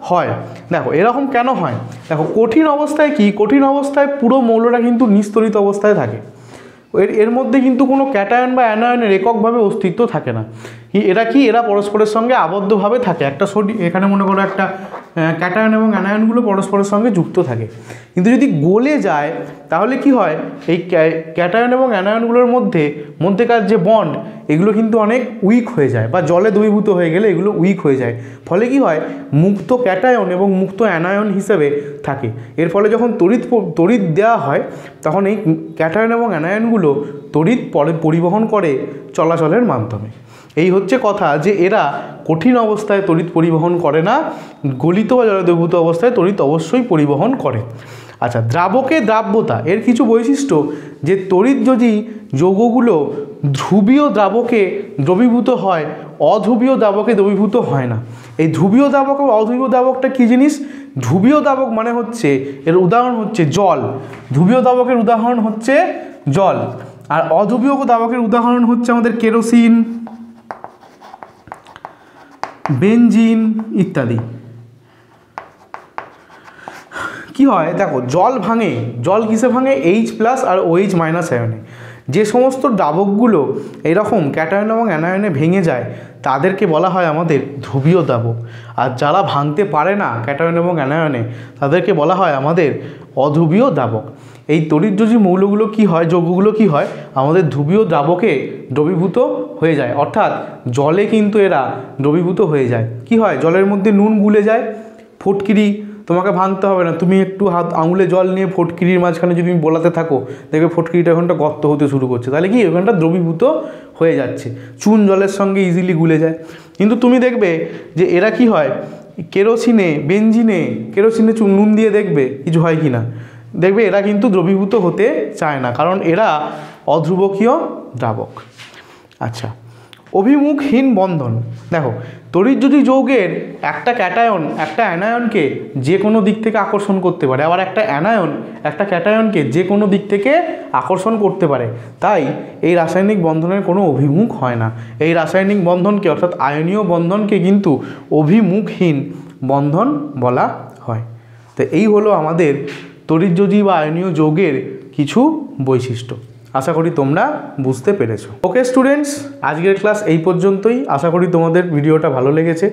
হয়। দেখো এরকম কেন হয়, দেখো কঠিন অবস্থায় কি, কঠিন অবস্থায় পুরো মৌলটা কিন্তু নিস্তরিত অবস্থায় থাকে, এর মধ্যে কিন্তু কোনো ক্যাটায়ন বা অ্যানায়নের এককভাবে অস্তিত্ব থাকে না। এরা পরস্পরের সঙ্গে আবদ্ধভাবে থাকে। একটা এখানে মনে করো একটা ক্যাটায়ন এবং অ্যানায়নগুলো পরস্পরের সঙ্গে যুক্ত থাকে, কিন্তু যদি গলে যায় তাহলে কি হয়, এই ক্যাটায়ন এবং অ্যানায়নগুলোর মধ্যেকার যে বন্ড এগুলো কিন্তু অনেক উইক হয়ে যায়, বা জলে দ্রবীভূত হয়ে গেলে এগুলো উইক হয়ে যায়। ফলে কি হয়, মুক্ত ক্যাটায়ন এবং মুক্ত অ্যানায়ন হিসেবে থাকে। এর ফলে যখন তড়িৎ দেওয়া হয় তখন এই ক্যাটায়ন এবং অ্যানায়নগুলো তড়িৎ পরিবহন করে চলাচলের মাধ্যমে। এই হচ্ছে কথা যে এরা কঠিন অবস্থায় তড়িৎ পরিবহন করে না, গলিত বা জলে দ্রবীভূত অবস্থায় তড়িৎ অবশ্যই পরিবহন করে। আচ্ছা, দ্রাবকে দ্রাব্যতা এর কিছু বৈশিষ্ট্য, যে তড়িৎ যদি যৌগগুলো ধ্রুবীয় দ্রাবকে দ্রবীভূত হয়, অধ্রুবীয় দ্রাবকে দ্রবীভূত হয় না। এই ধ্রুবীয় দ্রাবক এবং অধ্রুবীয় দ্রাবকটা কী জিনিস? ধ্রুবীয় দ্রাবক মানে হচ্ছে, এর উদাহরণ হচ্ছে জল। ধ্রুবীয় দ্রাবকের উদাহরণ হচ্ছে জল, আর অধ্রুবীয় দ্রাবকের উদাহরণ হচ্ছে আমাদের কেরোসিন, বেনজিন ইত্যাদি। কি হয় দেখো, জল কিসে ভাঙে? H+ আর OH- আয়নে। যে সমস্ত দ্রাবকগুলো এরকম ক্যাটায়ন এবং অ্যানায়নে ভেঙে যায় তাদেরকে বলা হয় আমাদের ধ্রুবীয় দ্রাবক। আর যারা ভাঙতে পারে না ক্যাটায়ন এবং অ্যানায়নে তাদেরকে বলা হয় আমাদের অধ্রুবীয় দ্রাবক। এই তড়িৎযোজী মৌলগুলো কি হয়, যৌগগুলো কি হয়, আমাদের ধ্রুবীয় দ্রাবকে দ্রবীভূত হয়ে যায়, অর্থাৎ জলে কিন্তু এরা দ্রবীভূত হয়ে যায়। কি হয়, জলের মধ্যে নুন গুলে যায়। ফটকিরি তোমাকে ভাঙতে হবে না, তুমি একটু আঙুলে জল নিয়ে ফটকিরির মাঝখানে যদি তুমি বোলাতে থাকো, দেখবে ফটকিরিটা ওখানটা গর্ত হতে শুরু করছে, তাহলে কি ওখানটা দ্রবীভূত হয়ে যাচ্ছে। চুন জলের সঙ্গে ইজিলি গুলে যায়। কিন্তু তুমি দেখবে যে এরা কি হয়, কেরোসিনে, বেনজিনে, কেরোসিনে নুন দিয়ে দেখবে কিছু হয় কি না, দেখবে এরা কিন্তু দ্রবীভূত হতে চায় না, কারণ এরা অধ্রুবকীয় দ্রাবক। আচ্ছা, অভিমুখহীন বন্ধন। দেখো, তড়িৎযোজী যৌগের একটা ক্যাটায়ন একটা অ্যানায়নকে যে কোনো দিক থেকে আকর্ষণ করতে পারে, আবার একটা অ্যানায়ন একটা ক্যাটায়নকে যে কোনো দিক থেকে আকর্ষণ করতে পারে। তাই এই রাসায়নিক বন্ধনের কোনো অভিমুখ হয় না। এই রাসায়নিক বন্ধনকে, অর্থাৎ আয়নীয় বন্ধনকে কিন্তু অভিমুখহীন বন্ধন বলা হয়। তো এই হলো আমাদের তড়িৎযোজী বা আয়নীয় যৌগের কিছু বৈশিষ্ট্য। আশা করি তোমরা বুঝতে পেরেছো। ওকে স্টুডেন্টস, আজকের ক্লাস এই পর্যন্তই। আশা করি তোমাদের ভিডিওটা ভালো লেগেছে।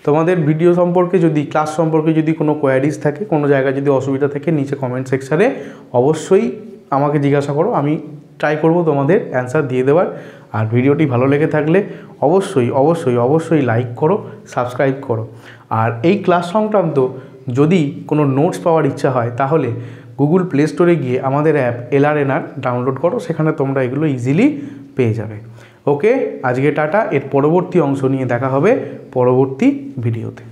তোমাদের ভিডিও সম্পর্কে যদি, ক্লাস সম্পর্কে যদি কোনো কোয়ারিজ থাকে, কোনো জায়গায় যদি অসুবিধা থাকে, নিচে কমেন্ট সেকশানে অবশ্যই আমাকে জিজ্ঞাসা করো, আমি ট্রাই করব তোমাদের অ্যান্সার দিয়ে দেওয়ার। আর ভিডিওটি ভালো লেগে থাকলে অবশ্যই অবশ্যই অবশ্যই লাইক করো, সাবস্ক্রাইব করো। আর এই ক্লাস সংক্রান্ত যদি কোনো নোটস পাওয়ার ইচ্ছা হয় তাহলে গুগল প্লে স্টোরে গিয়ে আমাদের অ্যাপ LRNR ডাউনলোড করো, সেখানে তোমরা এগুলো ইজিলি পেয়ে যাবে। ওকে, আজকে টাটা। এর পরবর্তী অংশ নিয়ে দেখা হবে পরবর্তী ভিডিওতে।